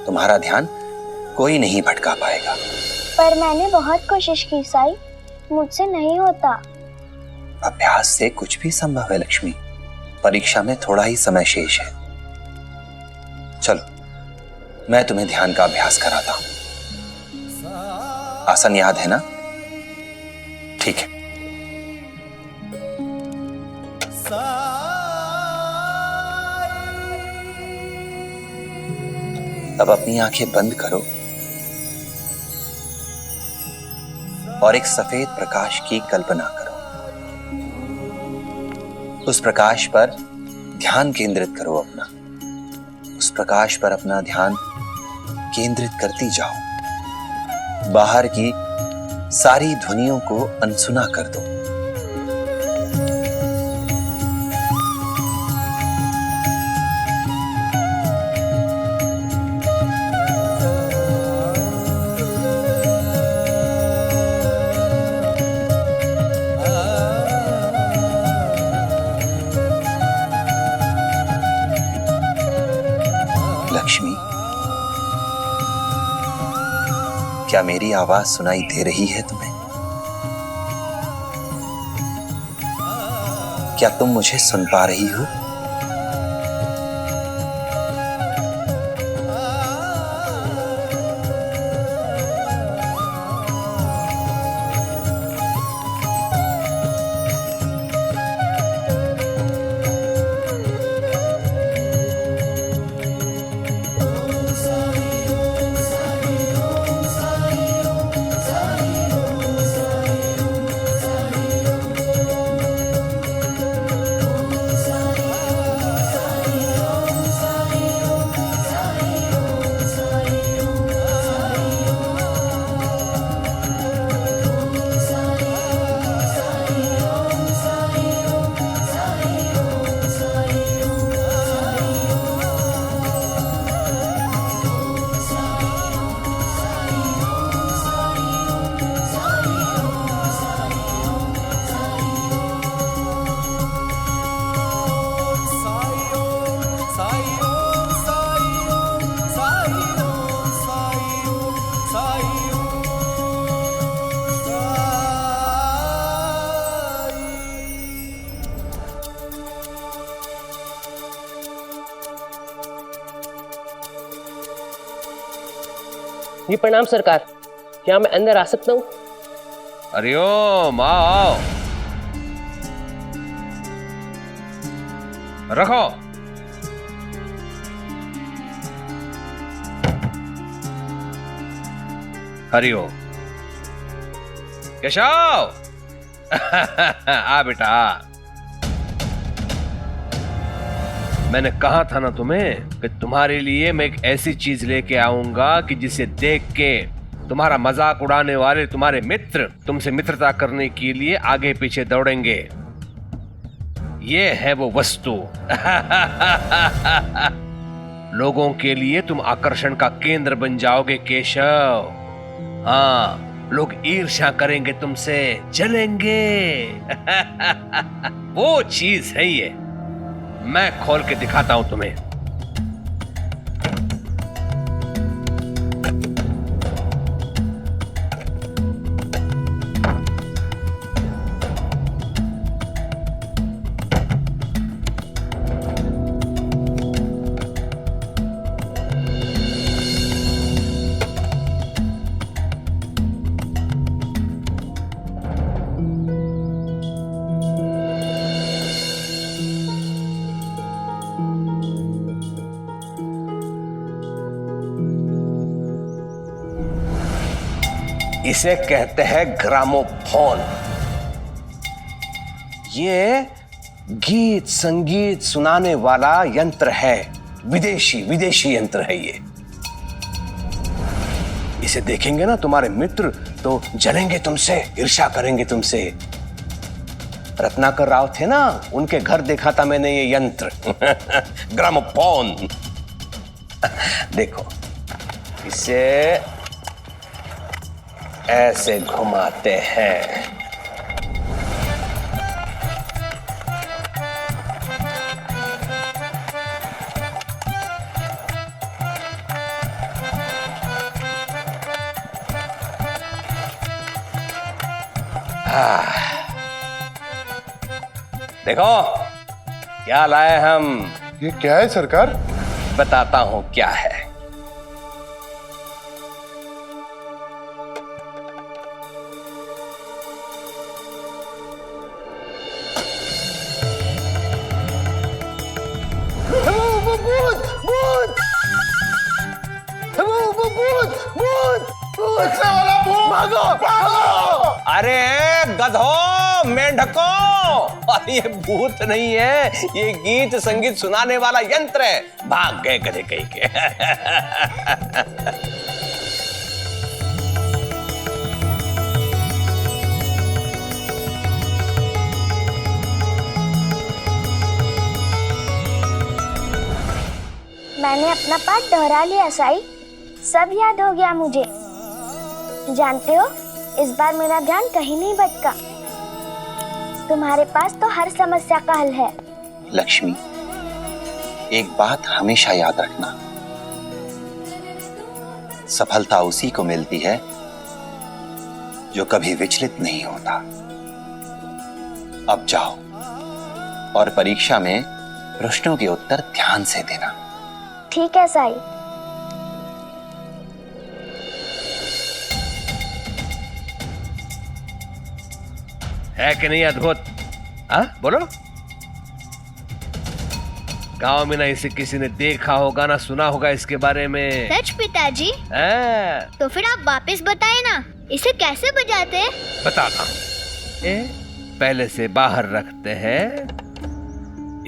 तुम्हारा ध्यान कोई नहीं भटका पाएगा। पर मैंने बहुत कोशिश की साईं, मुझसे नहीं होता। अभ्यास से कुछ भी संभव है लक्ष्मी। परीक्षा में थोड़ा ही समय शेष है। चलो मैं तुम्हें ध्यान का अभ्यास कराता हूं। आसन याद है ना? ठीक है। अब अपनी आंखें बंद करो और एक सफेद प्रकाश की कल्पना करो। उस प्रकाश पर ध्यान केंद्रित करो अपना। उस प्रकाश पर अपना ध्यान केंद्रित करती जाओ। बाहर की सारी ध्वनियों को अनसुना कर दो। लक्ष्मी, क्या मेरी आवाज सुनाई दे रही है तुम्हें? क्या तुम मुझे सुन पा रही हो? जी प्रणाम सरकार, क्या मैं अंदर आ सकता हूँ? हरिओम, आओ। रखो। हरिओम। केशव आ बेटा आ। मैंने कहा था ना तुम्हें कि तुम्हारे लिए मैं एक ऐसी चीज लेके आऊंगा कि जिसे देख के तुम्हारा मजाक उड़ाने वाले तुम्हारे मित्र तुमसे मित्रता करने के लिए आगे पीछे दौड़ेंगे। ये है वो वस्तु। लोगों के लिए तुम आकर्षण का केंद्र बन जाओगे केशव। हाँ, लोग ईर्ष्या करेंगे तुमसे, जलेंगे। वो चीज है ये। मैं खोल के दिखाता हूं तुम्हें। इसे कहते हैं ग्रामोफोन। ये गीत संगीत सुनाने वाला यंत्र है, विदेशी यंत्र है ये। इसे देखेंगे ना तुम्हारे मित्र तो जलेंगे तुमसे, ईर्ष्या करेंगे तुमसे। रत्नाकर राव थे ना, उनके घर देखा था मैंने ये यंत्र ग्रामोफोन। देखो, इसे ऐसे घुमाते हैं। देखो क्या लाए हम। ये क्या है सरकार? बताता हूं क्या है। अरे गधो, मेंढको, ये भूत नहीं है, ये गीत संगीत सुनाने वाला यंत्र है। भाग गए गधे कहीं के। मैंने अपना पाठ दोहरा लिया साईं, सब याद हो गया मुझे। जानते हो, इस बार मेरा ध्यान कहीं नहीं भटका। तुम्हारे पास तो हर समस्या का हल है। लक्ष्मी, एक बात हमेशा याद रखना, सफलता उसी को मिलती है जो कभी विचलित नहीं होता। अब जाओ और परीक्षा में प्रश्नों के उत्तर ध्यान से देना। ठीक है साईं। है कि नहीं अद्भुत? बोलो। गांव में ना इसे किसी ने देखा होगा ना सुना होगा इसके बारे में। सच पिताजी? तो फिर आप वापस बताए ना, इसे कैसे बजाते हैं? बताता हूँ। पहले से बाहर रखते हैं,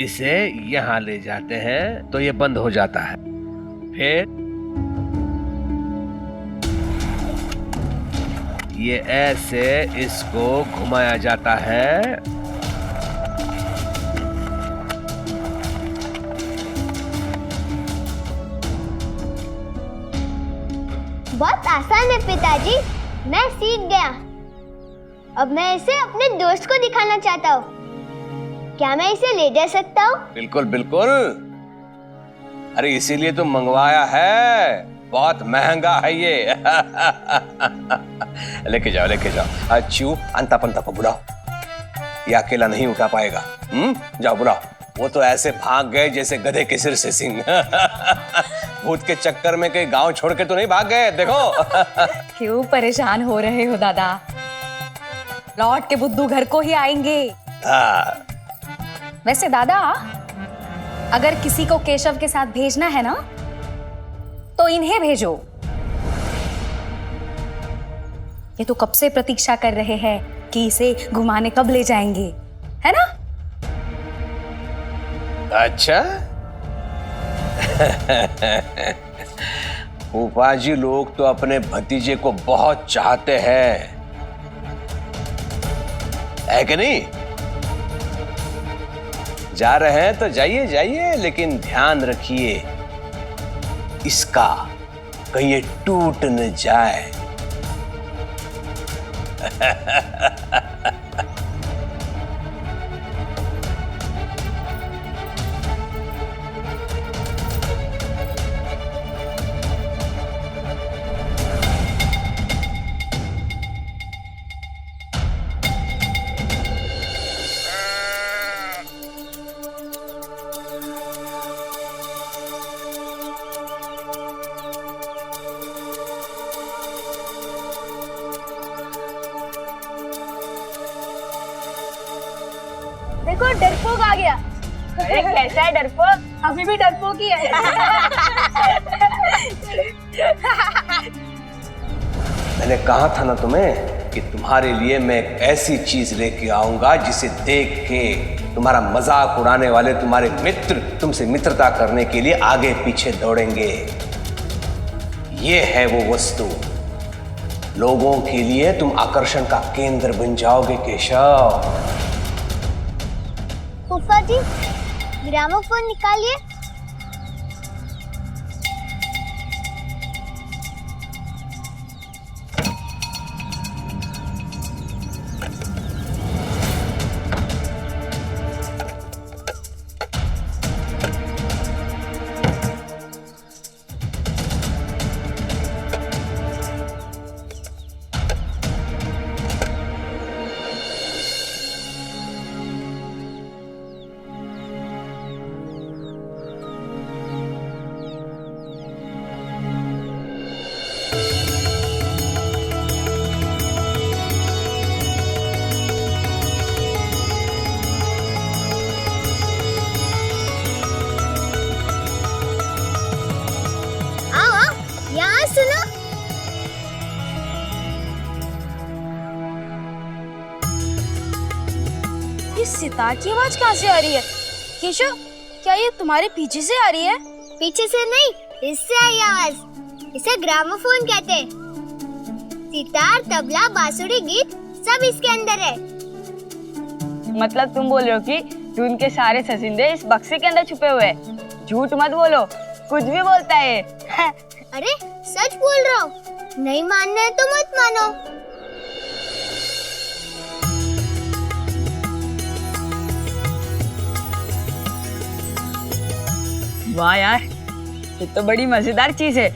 इसे यहाँ ले जाते हैं तो ये बंद हो जाता है। फिर ये ऐसे इसको घुमाया जाता है। बहुत आसान है पिताजी, मैं सीख गया। अब मैं इसे अपने दोस्त को दिखाना चाहता हूँ। क्या मैं इसे ले जा सकता हूँ? बिल्कुल बिल्कुल। अरे इसीलिए तो मंगवाया है, बहुत महंगा है ये। लेके जाओ लेके जाओ। अच्छू अंता पंता को बुलाओ, ये अकेला नहीं उठा पाएगा। जाओ बुलाओ। वो तो ऐसे भाग गए जैसे गधे के सिर से सिंह। भूत के चक्कर में कहीं गांव छोड़ के तो नहीं भाग गए। देखो। क्यों परेशान हो रहे हो दादा? लौट के बुद्धू घर को ही आएंगे। वैसे दादा, अगर किसी को केशव के साथ भेजना है ना, तो इन्हें भेजो। ये तो कब से प्रतीक्षा कर रहे हैं कि इसे घुमाने कब ले जाएंगे, है ना? अच्छा। फूफाजी लोग तो अपने भतीजे को बहुत चाहते हैं, है कि नहीं? जा रहे हैं तो जाइए जाइए, लेकिन ध्यान रखिए इसका कहीं ये टूट न जाए। देखो डरपोक आ गया। अरे कैसा है डरपोक? अभी भी डरपोक ही है। मैंने कहा था ना तुम्हें कि तुम्हारे लिए मैं एक ऐसी चीज लेके आऊंगा जिसे देख के तुम्हारा मजाक उड़ाने वाले तुम्हारे मित्र तुमसे मित्रता करने के लिए आगे पीछे दौड़ेंगे। ये है वो वस्तु। लोगों के लिए तुम आकर्षण का केंद्र बन जाओगे केशव। फूफा जी, ग्रामोफोन निकालिए। सितार की आवाज कहाँ से आ रही है? केशव, क्या ये तुम्हारे पीछे से आ रही है? पीछे से नहीं, इससे आई आवाज। इसे ग्रामोफोन कहते हैं। सितार, तबला, बांसुरी, गीत सब इसके अंदर है। मतलब तुम बोल रहे हो कि धुन के सारे सजिंदे इस बक्से के अंदर छुपे हुए हैं? झूठ मत बोलो, कुछ भी बोलता है। अरे सच बोल रहा हूँ, नहीं मानना है तो मत मानो। वाह यार, ये तो बड़ी मजेदार चीज है।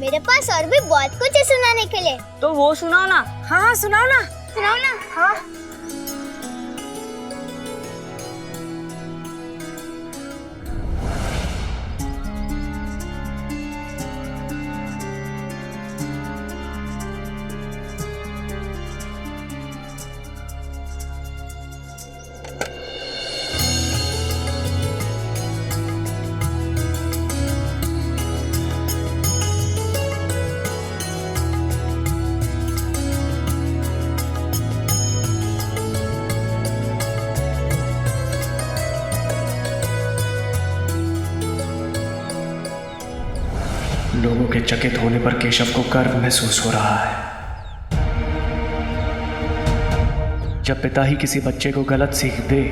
मेरे पास और भी बहुत कुछ है सुनाने के लिए। तो वो सुनाओ ना। हाँ सुनाओ ना। सुनाओ ना। हाँ। लोगों के चकित होने पर केशव को गर्व महसूस हो रहा है। जब पिता ही किसी बच्चे को गलत सीख दे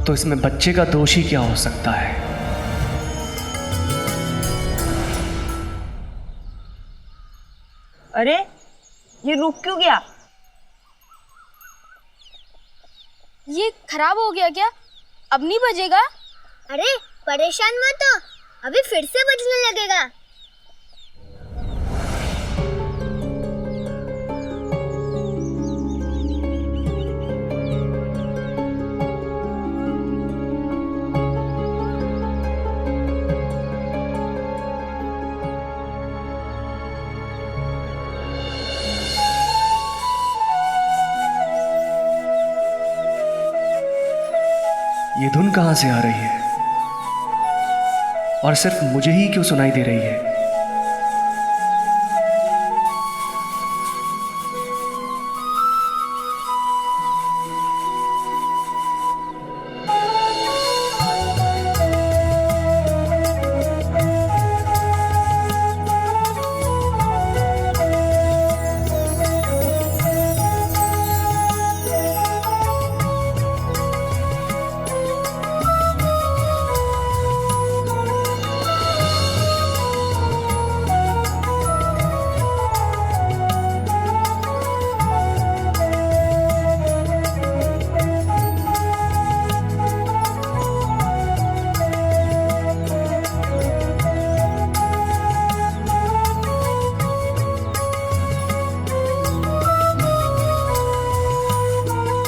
तो इसमें बच्चे का दोष ही क्या हो सकता है? अरे ये रुक क्यों गया? ये खराब हो गया क्या? अब नहीं बजेगा? अरे परेशान मत हो, अभी फिर से बजने लगेगा। ये धुन कहां से आ रही है और सिर्फ मुझे ही क्यों सुनाई दे रही है?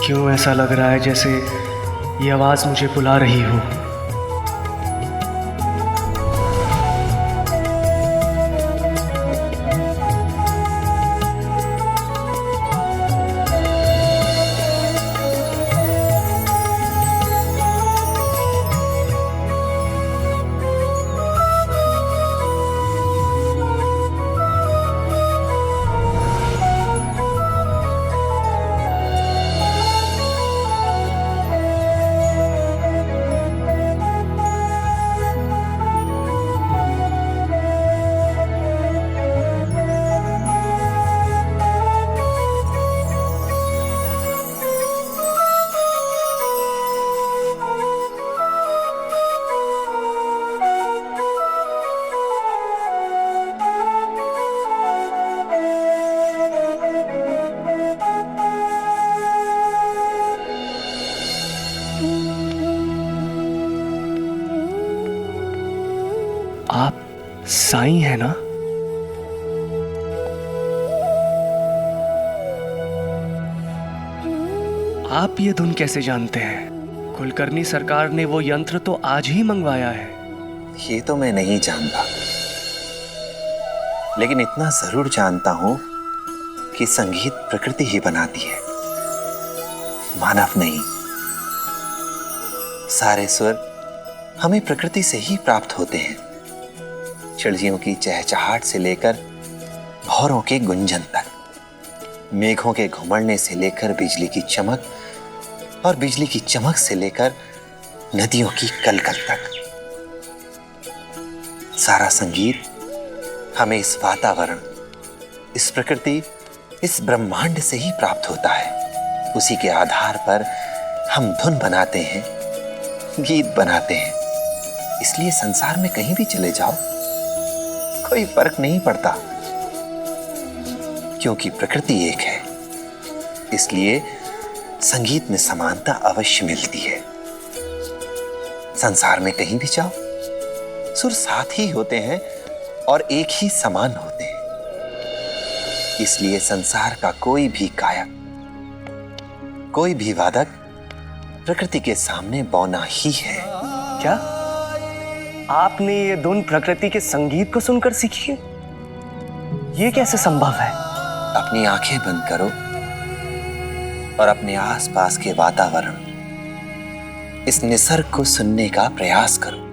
क्यों ऐसा लग रहा है जैसे ये आवाज मुझे बुला रही हो? साईं है ना? आप ये धुन कैसे जानते हैं? कुलकर्णी सरकार ने वो यंत्र तो आज ही मंगवाया है। ये तो मैं नहीं जानता, लेकिन इतना जरूर जानता हूं कि संगीत प्रकृति ही बनाती है, मानव नहीं। सारे स्वर हमें प्रकृति से ही प्राप्त होते हैं। चिड़ियों की चहचहाट से लेकर भौरों के गुंजन तक, मेघों के घुमड़ने से लेकर बिजली की चमक, और बिजली की चमक से लेकर नदियों की कलकल तक, सारा संगीत हमें इस वातावरण, इस प्रकृति, इस ब्रह्मांड से ही प्राप्त होता है। उसी के आधार पर हम धुन बनाते हैं, गीत बनाते हैं। इसलिए संसार में कहीं भी चले जाओ, कोई फर्क नहीं पड़ता, क्योंकि प्रकृति एक है। इसलिए संगीत में समानता अवश्य मिलती है। संसार में कहीं भी जाओ, सुर साथ ही होते हैं और एक ही समान होते हैं। इसलिए संसार का कोई भी गायक, कोई भी वादक प्रकृति के सामने बौना ही है। क्या आपने ये धुन प्रकृति के संगीत को सुनकर सीखी है? ये कैसे संभव है? अपनी आंखें बंद करो और अपने आसपास के वातावरण, इस निसर्ग को सुनने का प्रयास करो।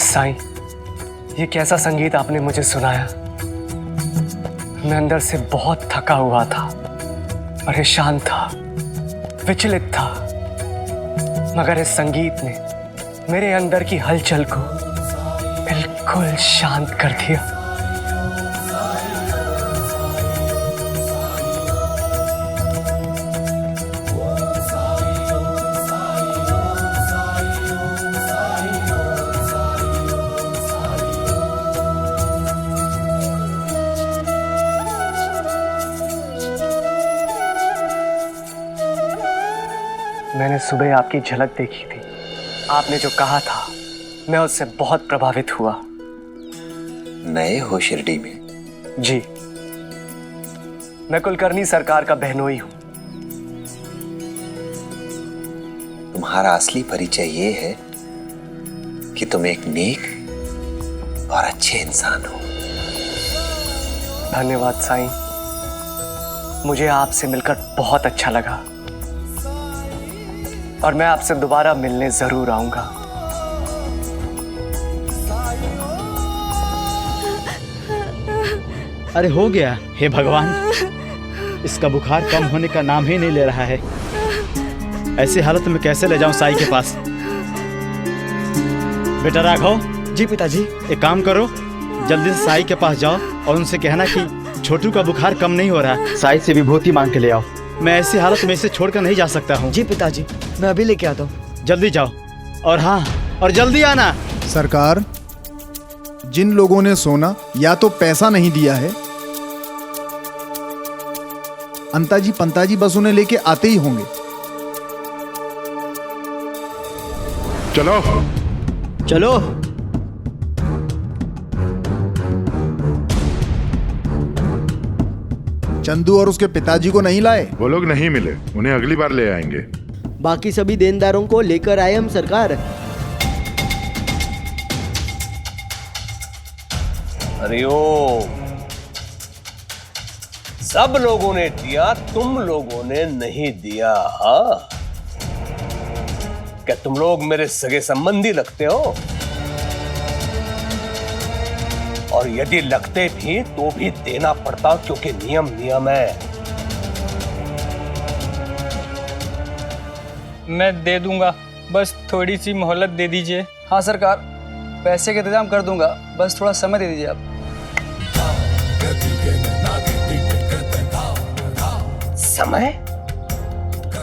साईं, ये कैसा संगीत आपने मुझे सुनाया। मैं अंदर से बहुत थका हुआ था, परेशान था, विचलित था, मगर इस संगीत ने मेरे अंदर की हलचल को बिल्कुल शांत कर दिया। मैंने सुबह आपकी झलक देखी थी। आपने जो कहा था, मैं उससे बहुत प्रभावित हुआ। नए हो शिरडी में? जी, मैं कुलकर्णी सरकार का बहनोई हूं। तुम्हारा असली परिचय ये है कि तुम एक नेक और अच्छे इंसान हो। धन्यवाद साईं, मुझे आपसे मिलकर बहुत अच्छा लगा और मैं आपसे दोबारा मिलने जरूर आऊंगा। अरे हो गया। हे भगवान, इसका बुखार कम होने का नाम ही नहीं ले रहा है। ऐसी हालत में कैसे ले जाऊं साईं के पास? बेटा राघव। जी पिताजी। एक काम करो, जल्दी से साईं के पास जाओ और उनसे कहना कि छोटू का बुखार कम नहीं हो रहा। साईं से विभूति मांग के ले आओ। मैं ऐसी हालत में इसे छोड़कर नहीं जा सकता हूँ। जी पिताजी, मैं अभी लेके आता हूँ। जल्दी जाओ और हाँ, और जल्दी आना। सरकार, जिन लोगों ने सोना या तो पैसा नहीं दिया है, अंताजी पंताजी बस उन्हें लेके आते ही होंगे। चलो चलो। चंदू और उसके पिताजी को नहीं लाए? वो लोग नहीं मिले, उन्हें अगली बार ले आएंगे। बाकी सभी देनदारों को लेकर आए हम सरकार। हरिओम। सब लोगों ने दिया, तुम लोगों ने नहीं दिया। हाँ, क्या तुम लोग मेरे सगे संबंधी लगते हो? और यदि लगते भी तो भी देना पड़ता, क्योंकि नियम नियम है। मैं दे दूंगा, बस थोड़ी सी मोहलत दे दीजिए। हाँ सरकार, पैसे का इंतजाम कर दूंगा, बस थोड़ा समय दे दीजिए आप। समय?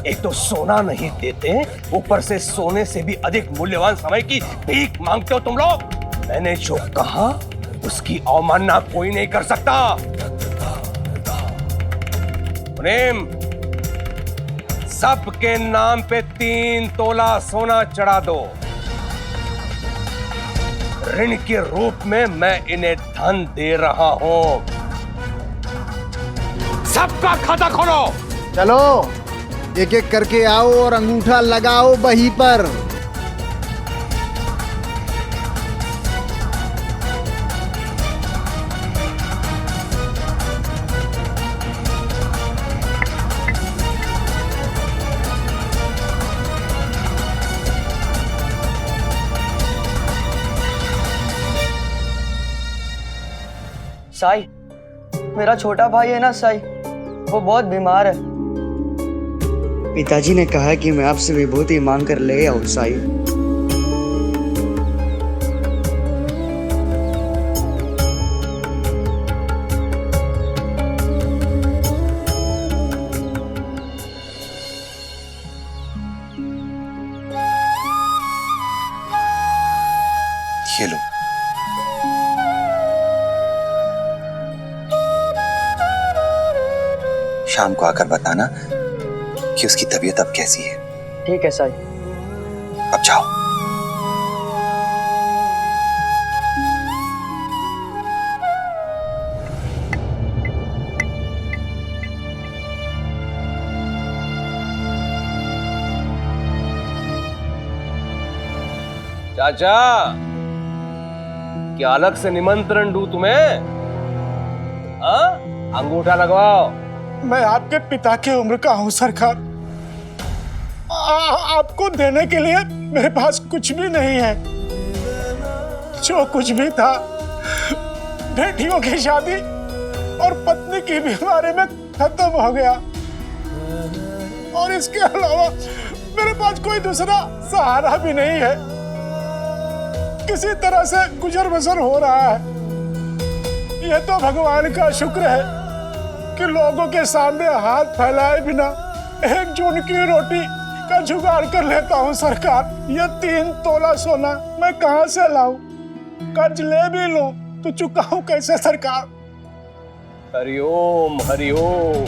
एक तो सोना नहीं देते, ऊपर से सोने से भी अधिक मूल्यवान समय की भीख मांगते हो तुम लोग। मैंने जो कहा उसकी अवमानना कोई नहीं कर सकता। प्रेम, सबके नाम पे 3 तोला सोना चढ़ा दो। ऋण के रूप में मैं इन्हें धन दे रहा हूं। सबका खाता खोलो। चलो एक एक करके आओ और अंगूठा लगाओ बही पर। साई, मेरा छोटा भाई है ना साई, वो बहुत बीमार है। पिताजी ने कहा कि मैं आपसे विभूति मांग कर ले आऊं साई। ये लो। शाम को आकर बताना कि उसकी तबीयत अब कैसी है। ठीक है साई। अब जाओ। चाचा, क्या अलग से निमंत्रण दूं तुम्हें? हाँ? अंगूठा लगवाओ। मैं आपके पिता की उम्र का हूं सरकार। आपको देने के लिए मेरे पास कुछ भी नहीं है। जो कुछ भी था बेटियों की शादी और पत्नी की बीमारी में खत्म हो गया, और इसके अलावा मेरे पास कोई दूसरा सहारा भी नहीं है। किसी तरह से गुजर बसर हो रहा है। यह तो भगवान का शुक्र है कि लोगों के सामने हाथ फैलाए बिना एक जून की रोटी का जुगाड़ कर लेता हूँ सरकार। यह 3 तोला सोना मैं कहाँ से लाऊं? कर्ज ले भी लूं तो चुकाऊं कैसे सरकार? हरिओम हरिओम।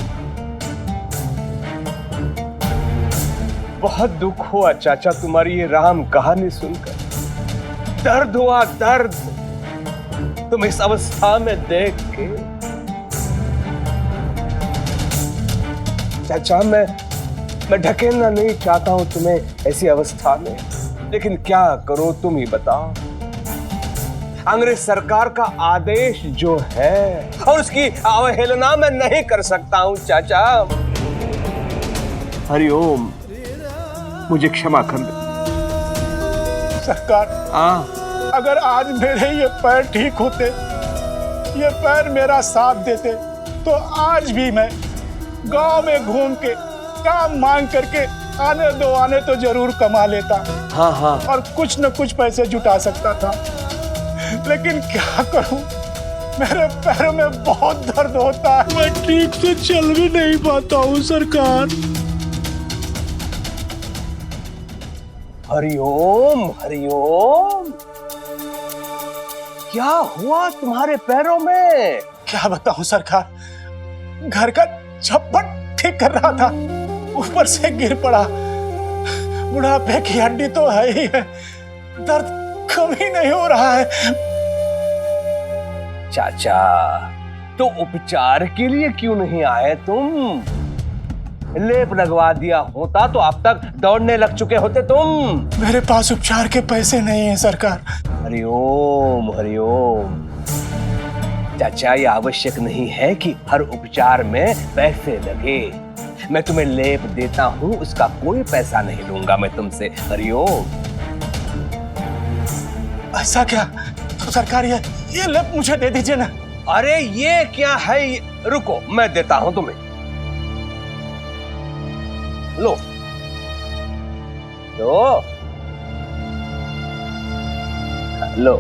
बहुत दुख हुआ चाचा तुम्हारी ये राम कहानी सुनकर। दर्द हुआ दर्द, तुम इस अवस्था में देख के। चाचा, मैं ढकेलना नहीं चाहता हूं तुम्हें ऐसी अवस्था में, लेकिन क्या करो तुम ही बताओ। अंग्रेज सरकार का आदेश जो है और उसकी अवहेलना मैं नहीं कर सकता हूं चाचा। हरिओम, मुझे क्षमा कर दे सरकार। अगर आज मेरे ये पैर ठीक होते, ये पैर मेरा साथ देते, तो आज भी मैं गांव में घूम के काम मांग करके आने दो आने तो जरूर कमा लेता। हाँ हाँ। और कुछ न कुछ पैसे जुटा सकता था। लेकिन क्या करूं, मेरे पैरों में बहुत दर्द होता है। मैं ठीक से चल भी नहीं पाता हूं सरकार। हरिओम हरिओम। क्या हुआ तुम्हारे पैरों में? क्या बताऊं सरकार, घर का छप्पर ठीक कर रहा था, ऊपर से गिर पड़ा। बुढ़ापे की हड्डी तो है ही है, दर्द कम ही नहीं हो रहा है। चाचा, तो उपचार के लिए क्यों नहीं आए तुम? लेप लगवा दिया होता तो अब तक दौड़ने लग चुके होते तुम। मेरे पास उपचार के पैसे नहीं है सरकार। हरिओम हरिओम। चाचा, ये आवश्यक नहीं है कि हर उपचार में पैसे लगे। मैं तुम्हें लेप देता हूँ, उसका कोई पैसा नहीं लूंगा मैं तुमसे। हरिओम। ऐसा क्या? तो सरकार ये लेप मुझे दे दीजिए ना। अरे ये क्या है? रुको, मैं देता हूं तुम्हें। लो लो लो।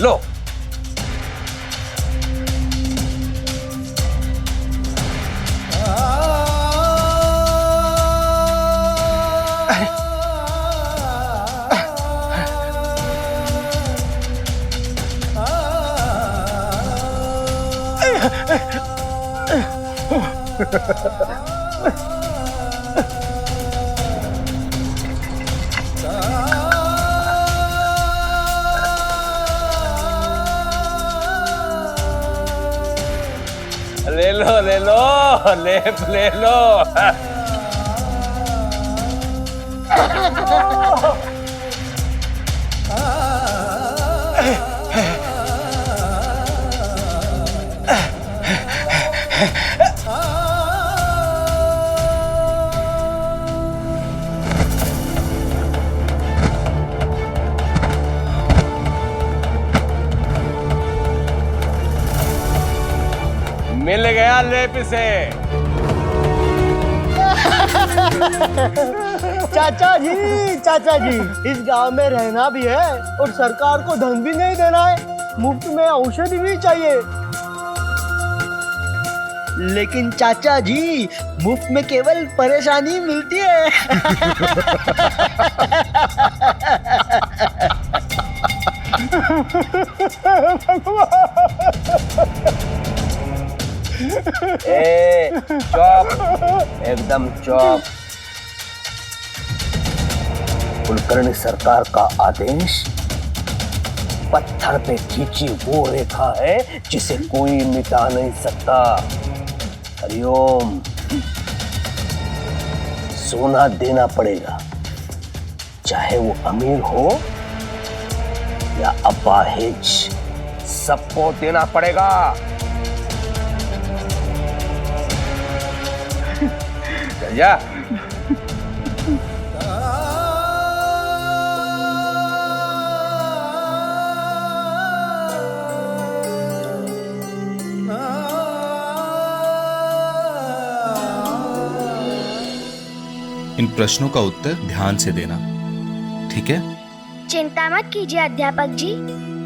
लो। ले लो ले लो, लेप ले लो। मिल गया लेप से। चाचा जी, चाचा जी, इस गांव में रहना भी है और सरकार को धन भी नहीं देना है, मुफ्त में औषधि भी चाहिए। लेकिन चाचा जी, मुफ्त में केवल परेशानी मिलती है। चुप, एकदम चुप। कुलकर्णी सरकार का आदेश पत्थर पे खींची वो रेखा है जिसे कोई मिटा नहीं सकता। हरिओम। सोना देना पड़ेगा, चाहे वो अमीर हो या अपाहिज, सबको देना पड़ेगा। चल जा। इन प्रश्नों का उत्तर ध्यान से देना, ठीक है? चिंता मत कीजिए अध्यापक जी,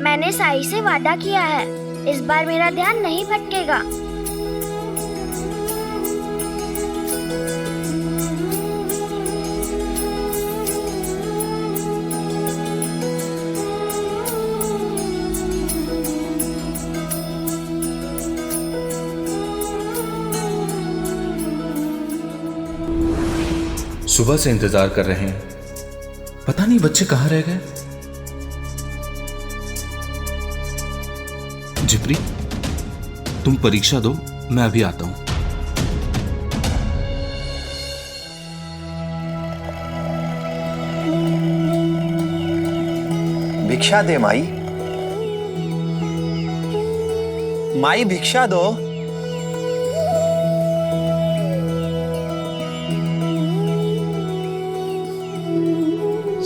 मैंने साई से वादा किया है, इस बार मेरा ध्यान नहीं भटकेगा। सुबह से इंतजार कर रहे हैं, पता नहीं बच्चे कहां रह गए। जिप्री, तुम परीक्षा दो, मैं अभी आता हूं। भिक्षा दे माई, माई भिक्षा दो।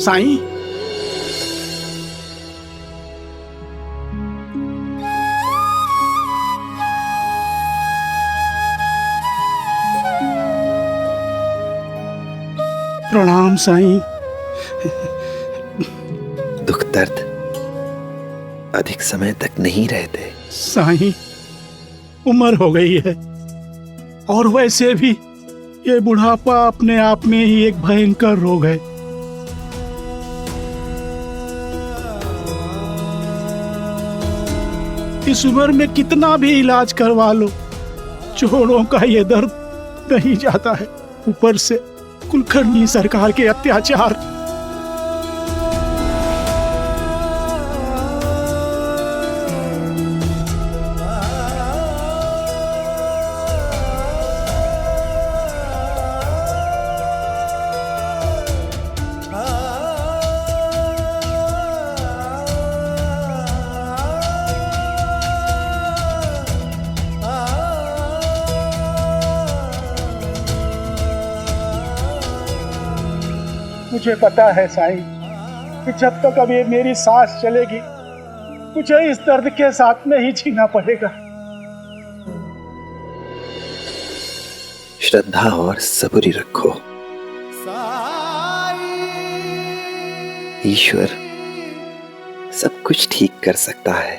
साईं, प्रणाम साईं। दुख दर्द अधिक समय तक नहीं रहते। साईं, उम्र हो गई है और वैसे भी ये बुढ़ापा अपने आप में ही एक भयंकर रोग है। इस उम्र में कितना भी इलाज करवा लो, जोड़ों का ये दर्द नहीं जाता है। ऊपर से कुलकर्णी सरकार के अत्याचार। मुझे पता है साईं कि जब तक अब ये मेरी सांस चलेगी मुझे इस दर्द के साथ में ही जीना पड़ेगा। श्रद्धा और सब्र रखो। ईश्वर सब कुछ ठीक कर सकता है।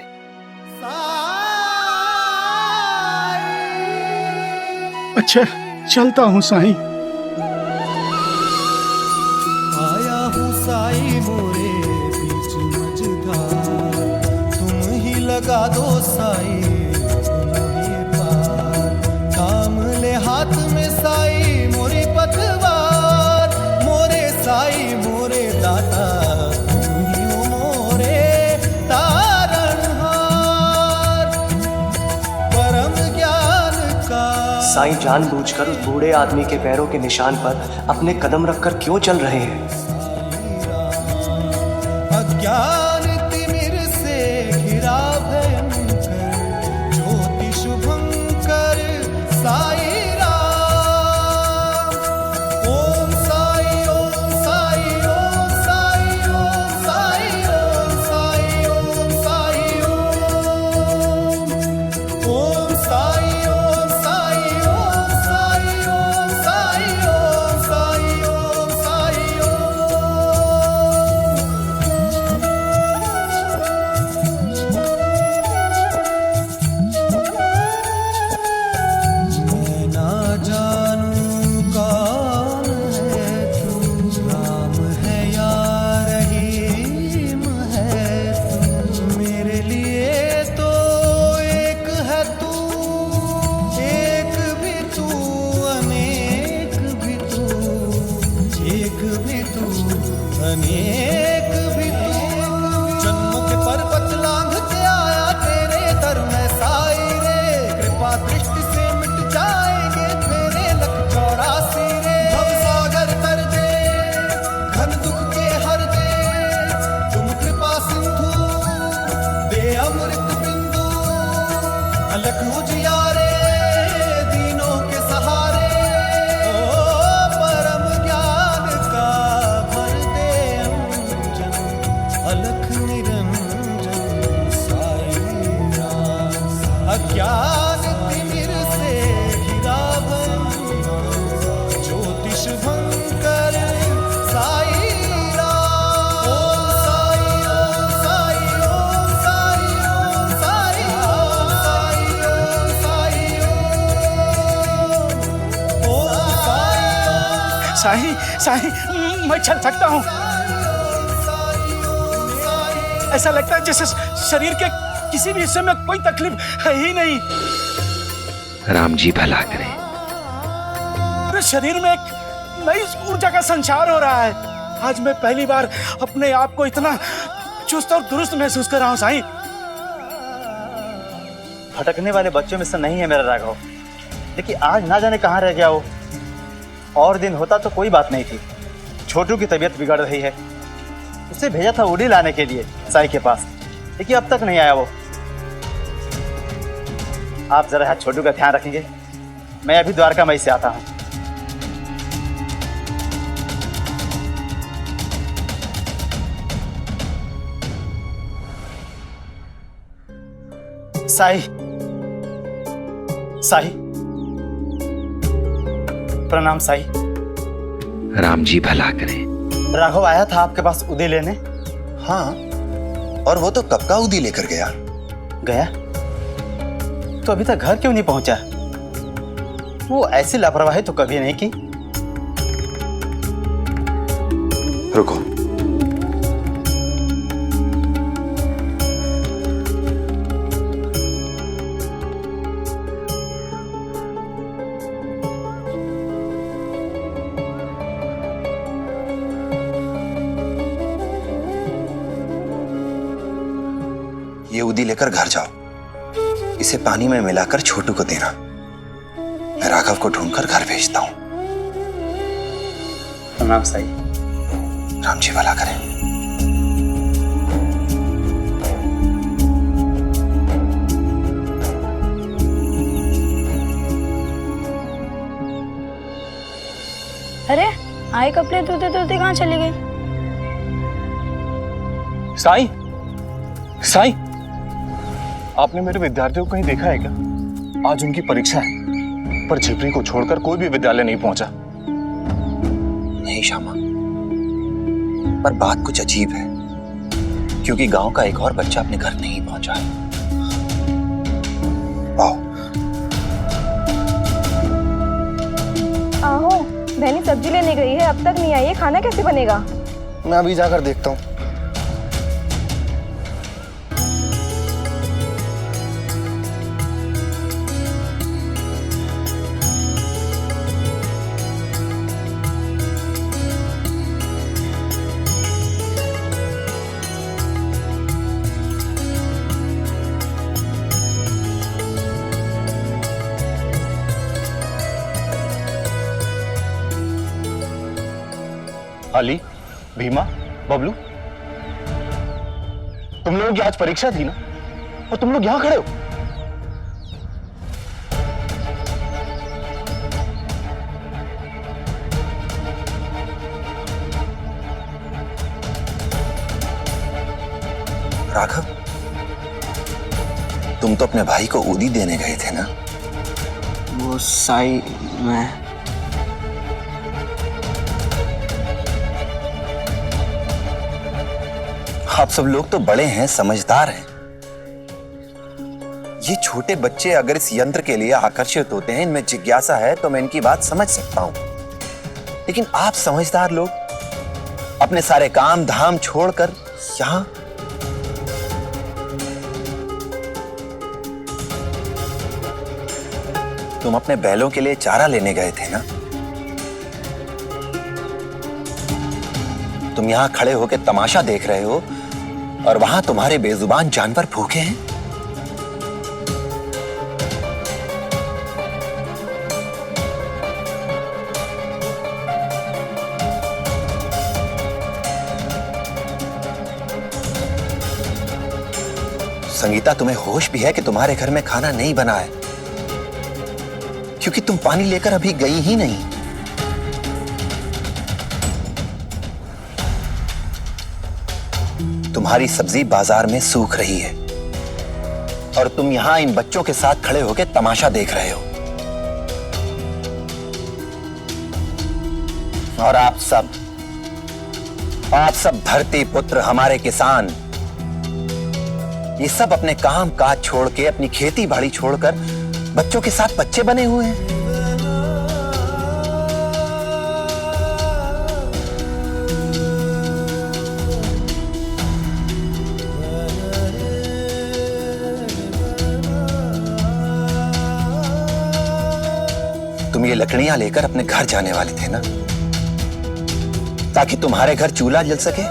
अच्छा, चलता हूँ साईं। साई मोरे बीच मझधार, तुम ही लगा दो साई मोरे पार। काम ले हाथ में साई मोरी पतवार, मोरे साई मोरे दाता तुम ही हो मोरे तारणहार। परम ज्ञान का साईं जानबूझकर उस बूढ़े आदमी के पैरों के निशान पर अपने कदम रखकर क्यों चल रहे हैं? ज्ञान तिमिर से घिरा भयंकर, ज्योति शुभंकर साई राम। ओम साई ओम साई ओम साई ओम साई ओम साई ओम साई ओम। ओम साई ओम साई ओम साई ओम साई ओम साई ओम साई ओम। अनेक भी तू, जन्मों के पर्वत लांघ के आया तेरे दर में साई रे। कृपा दृष्टि से मिट जाएंगे तेरे लख 84 रे। भवसागर तर दे, घन दुख के हर दे, तुम कृपा सिंधु दे अमृत बिंदु। अलख उजियारे दीनों के सहारे, अलख निरंजन साई राम। अज्ञान तिमिर से घिरा ज्योति शुभंकर साई राम। ओम साई ओम साई ओम साई ओम साई ओम साई ओम साई। साईं, साईं, मैं चल सकता हूँ। ऐसा लगता है जैसे शरीर के किसी भी हिस्से में कोई तकलीफ है ही नहीं। राम जी भला करें। मेरे शरीर में एक नई ऊर्जा का संचार हो रहा है। आज मैं पहली बार अपने आप को इतना चुस्त और दुरुस्त महसूस कर रहा हूँ साईं। भटकने वाले बच्चों में से नहीं है मेरा राघव, लेकिन आज ना जाने कहाँ रह गया वो। और दिन होता तो कोई बात नहीं थी। छोटू की तबीयत बिगड़ रही है, उसे भेजा था उड़ी लाने के लिए साई के पास, लेकिन अब तक नहीं आया वो। आप जरा छोटू का ध्यान रखेंगे, मैं अभी द्वारका मई से आता हूँ। साई, साई, प्रणाम साई। राम जी भला करें। राघव आया था आपके पास उदी लेने। हाँ, और वो तो कब का उदी लेकर गया। गया? तो अभी तक घर क्यों नहीं पहुंचा? वो ऐसी लापरवाही तो कभी नहीं की। रुको, ये उदी लेकर घर जाओ। इसे पानी में मिलाकर छोटू को देना। मैं राघव को ढूंढकर घर भेजता हूं। प्रणाम साई। राम जी भला करें। अरे आई कपड़े धोते धोते कहाँ चली गई? साईं, साईं, आपने मेरे विद्यार्थियों को कहीं देखा है क्या? आज उनकी परीक्षा है, पर झिपरी को छोड़कर कोई भी विद्यालय नहीं पहुंचा। नहीं श्यामा, पर बात कुछ अजीब है, क्योंकि गांव का एक और बच्चा अपने घर नहीं पहुंचा है। आओ। आहो, बहनी सब्जी लेने गई है, अब तक नहीं आई है, खाना कैसे बनेगा? मैं अभी जाकर देखता हूँ। अली, भीमा, बबलू, तुम लोगों की आज परीक्षा थी ना, और तुम लोग यहां खड़े हो। राघव, तुम तो अपने भाई को उदी देने गए थे ना? वो साई, मैं आप सब लोग तो बड़े हैं, समझदार हैं। ये छोटे बच्चे अगर इस यंत्र के लिए आकर्षित होते हैं, इनमें जिज्ञासा है, तो मैं इनकी बात समझ सकता हूं। लेकिन आप समझदार लोग अपने सारे काम धाम छोड़कर यहां तुम अपने बैलों के लिए चारा लेने गए थे ना? तुम यहां खड़े होकर तमाशा देख रहे हो और वहां तुम्हारे बेजुबान जानवर भूखे हैं। संगीता, तुम्हें होश भी है कि तुम्हारे घर में खाना नहीं बना है, क्योंकि तुम पानी लेकर अभी गई ही नहीं। तुम्हारी सब्जी बाजार में सूख रही है और तुम यहां इन बच्चों के साथ खड़े होकर तमाशा देख रहे हो। और आप सब धरती पुत्र, हमारे किसान, ये सब अपने काम काज छोड़ के, अपनी खेती बाड़ी छोड़कर बच्चों के साथ बच्चे बने हुए हैं। तुम ये लकड़ियां लेकर अपने घर जाने वाले थे ना, ताकि तुम्हारे घर चूल्हा जल सके,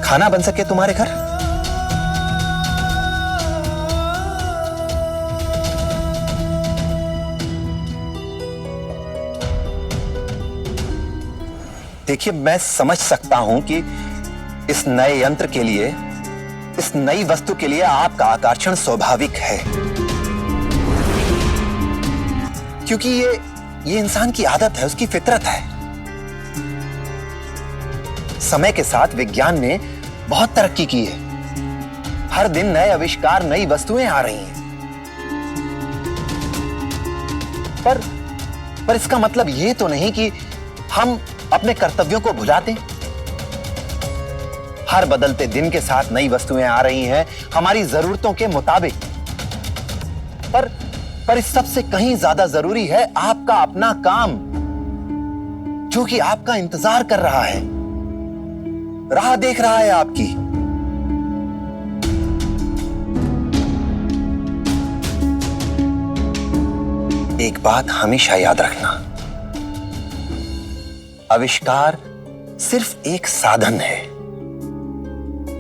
खाना बन सके तुम्हारे घर। देखिए, मैं समझ सकता हूं कि इस नए यंत्र के लिए, इस नई वस्तु के लिए आपका आकर्षण स्वाभाविक है, क्योंकि ये इंसान की आदत है, उसकी फितरत है। समय के साथ विज्ञान ने बहुत तरक्की की है। हर दिन नए आविष्कार, नई वस्तुएं आ रही हैं। पर इसका मतलब ये तो नहीं कि हम अपने कर्तव्यों को भुला दें। हर बदलते दिन के साथ नई वस्तुएं आ रही हैं, हमारी जरूरतों के मुताबिक। पर इस सबसे कहीं ज्यादा जरूरी है आपका अपना काम, जो कि आपका इंतजार कर रहा है, राह देख रहा है आपकी। एक बात हमेशा याद रखना, आविष्कार सिर्फ एक साधन है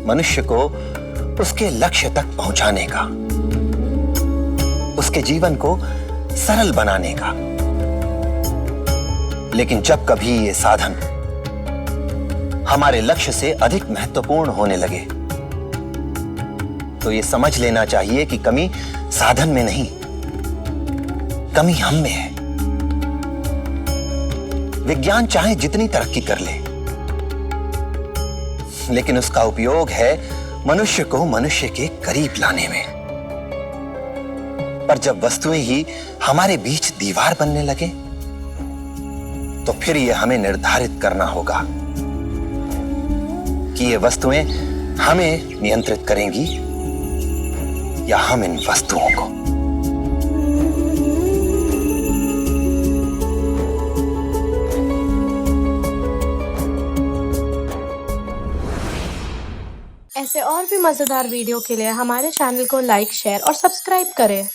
मनुष्य को उसके लक्ष्य तक पहुंचाने का, उसके जीवन को सरल बनाने का। लेकिन जब कभी ये साधन हमारे लक्ष्य से अधिक महत्वपूर्ण होने लगे, तो ये समझ लेना चाहिए कि कमी साधन में नहीं, कमी हम में है। विज्ञान चाहे जितनी तरक्की कर ले, लेकिन उसका उपयोग है मनुष्य को मनुष्य के करीब लाने में। पर जब वस्तुएं ही हमारे बीच दीवार बनने लगे, तो फिर यह हमें निर्धारित करना होगा कि ये वस्तुएं हमें नियंत्रित करेंगी या हम इन वस्तुओं को। ऐसे और भी मजेदार वीडियो के लिए हमारे चैनल को लाइक, शेयर और सब्सक्राइब करें।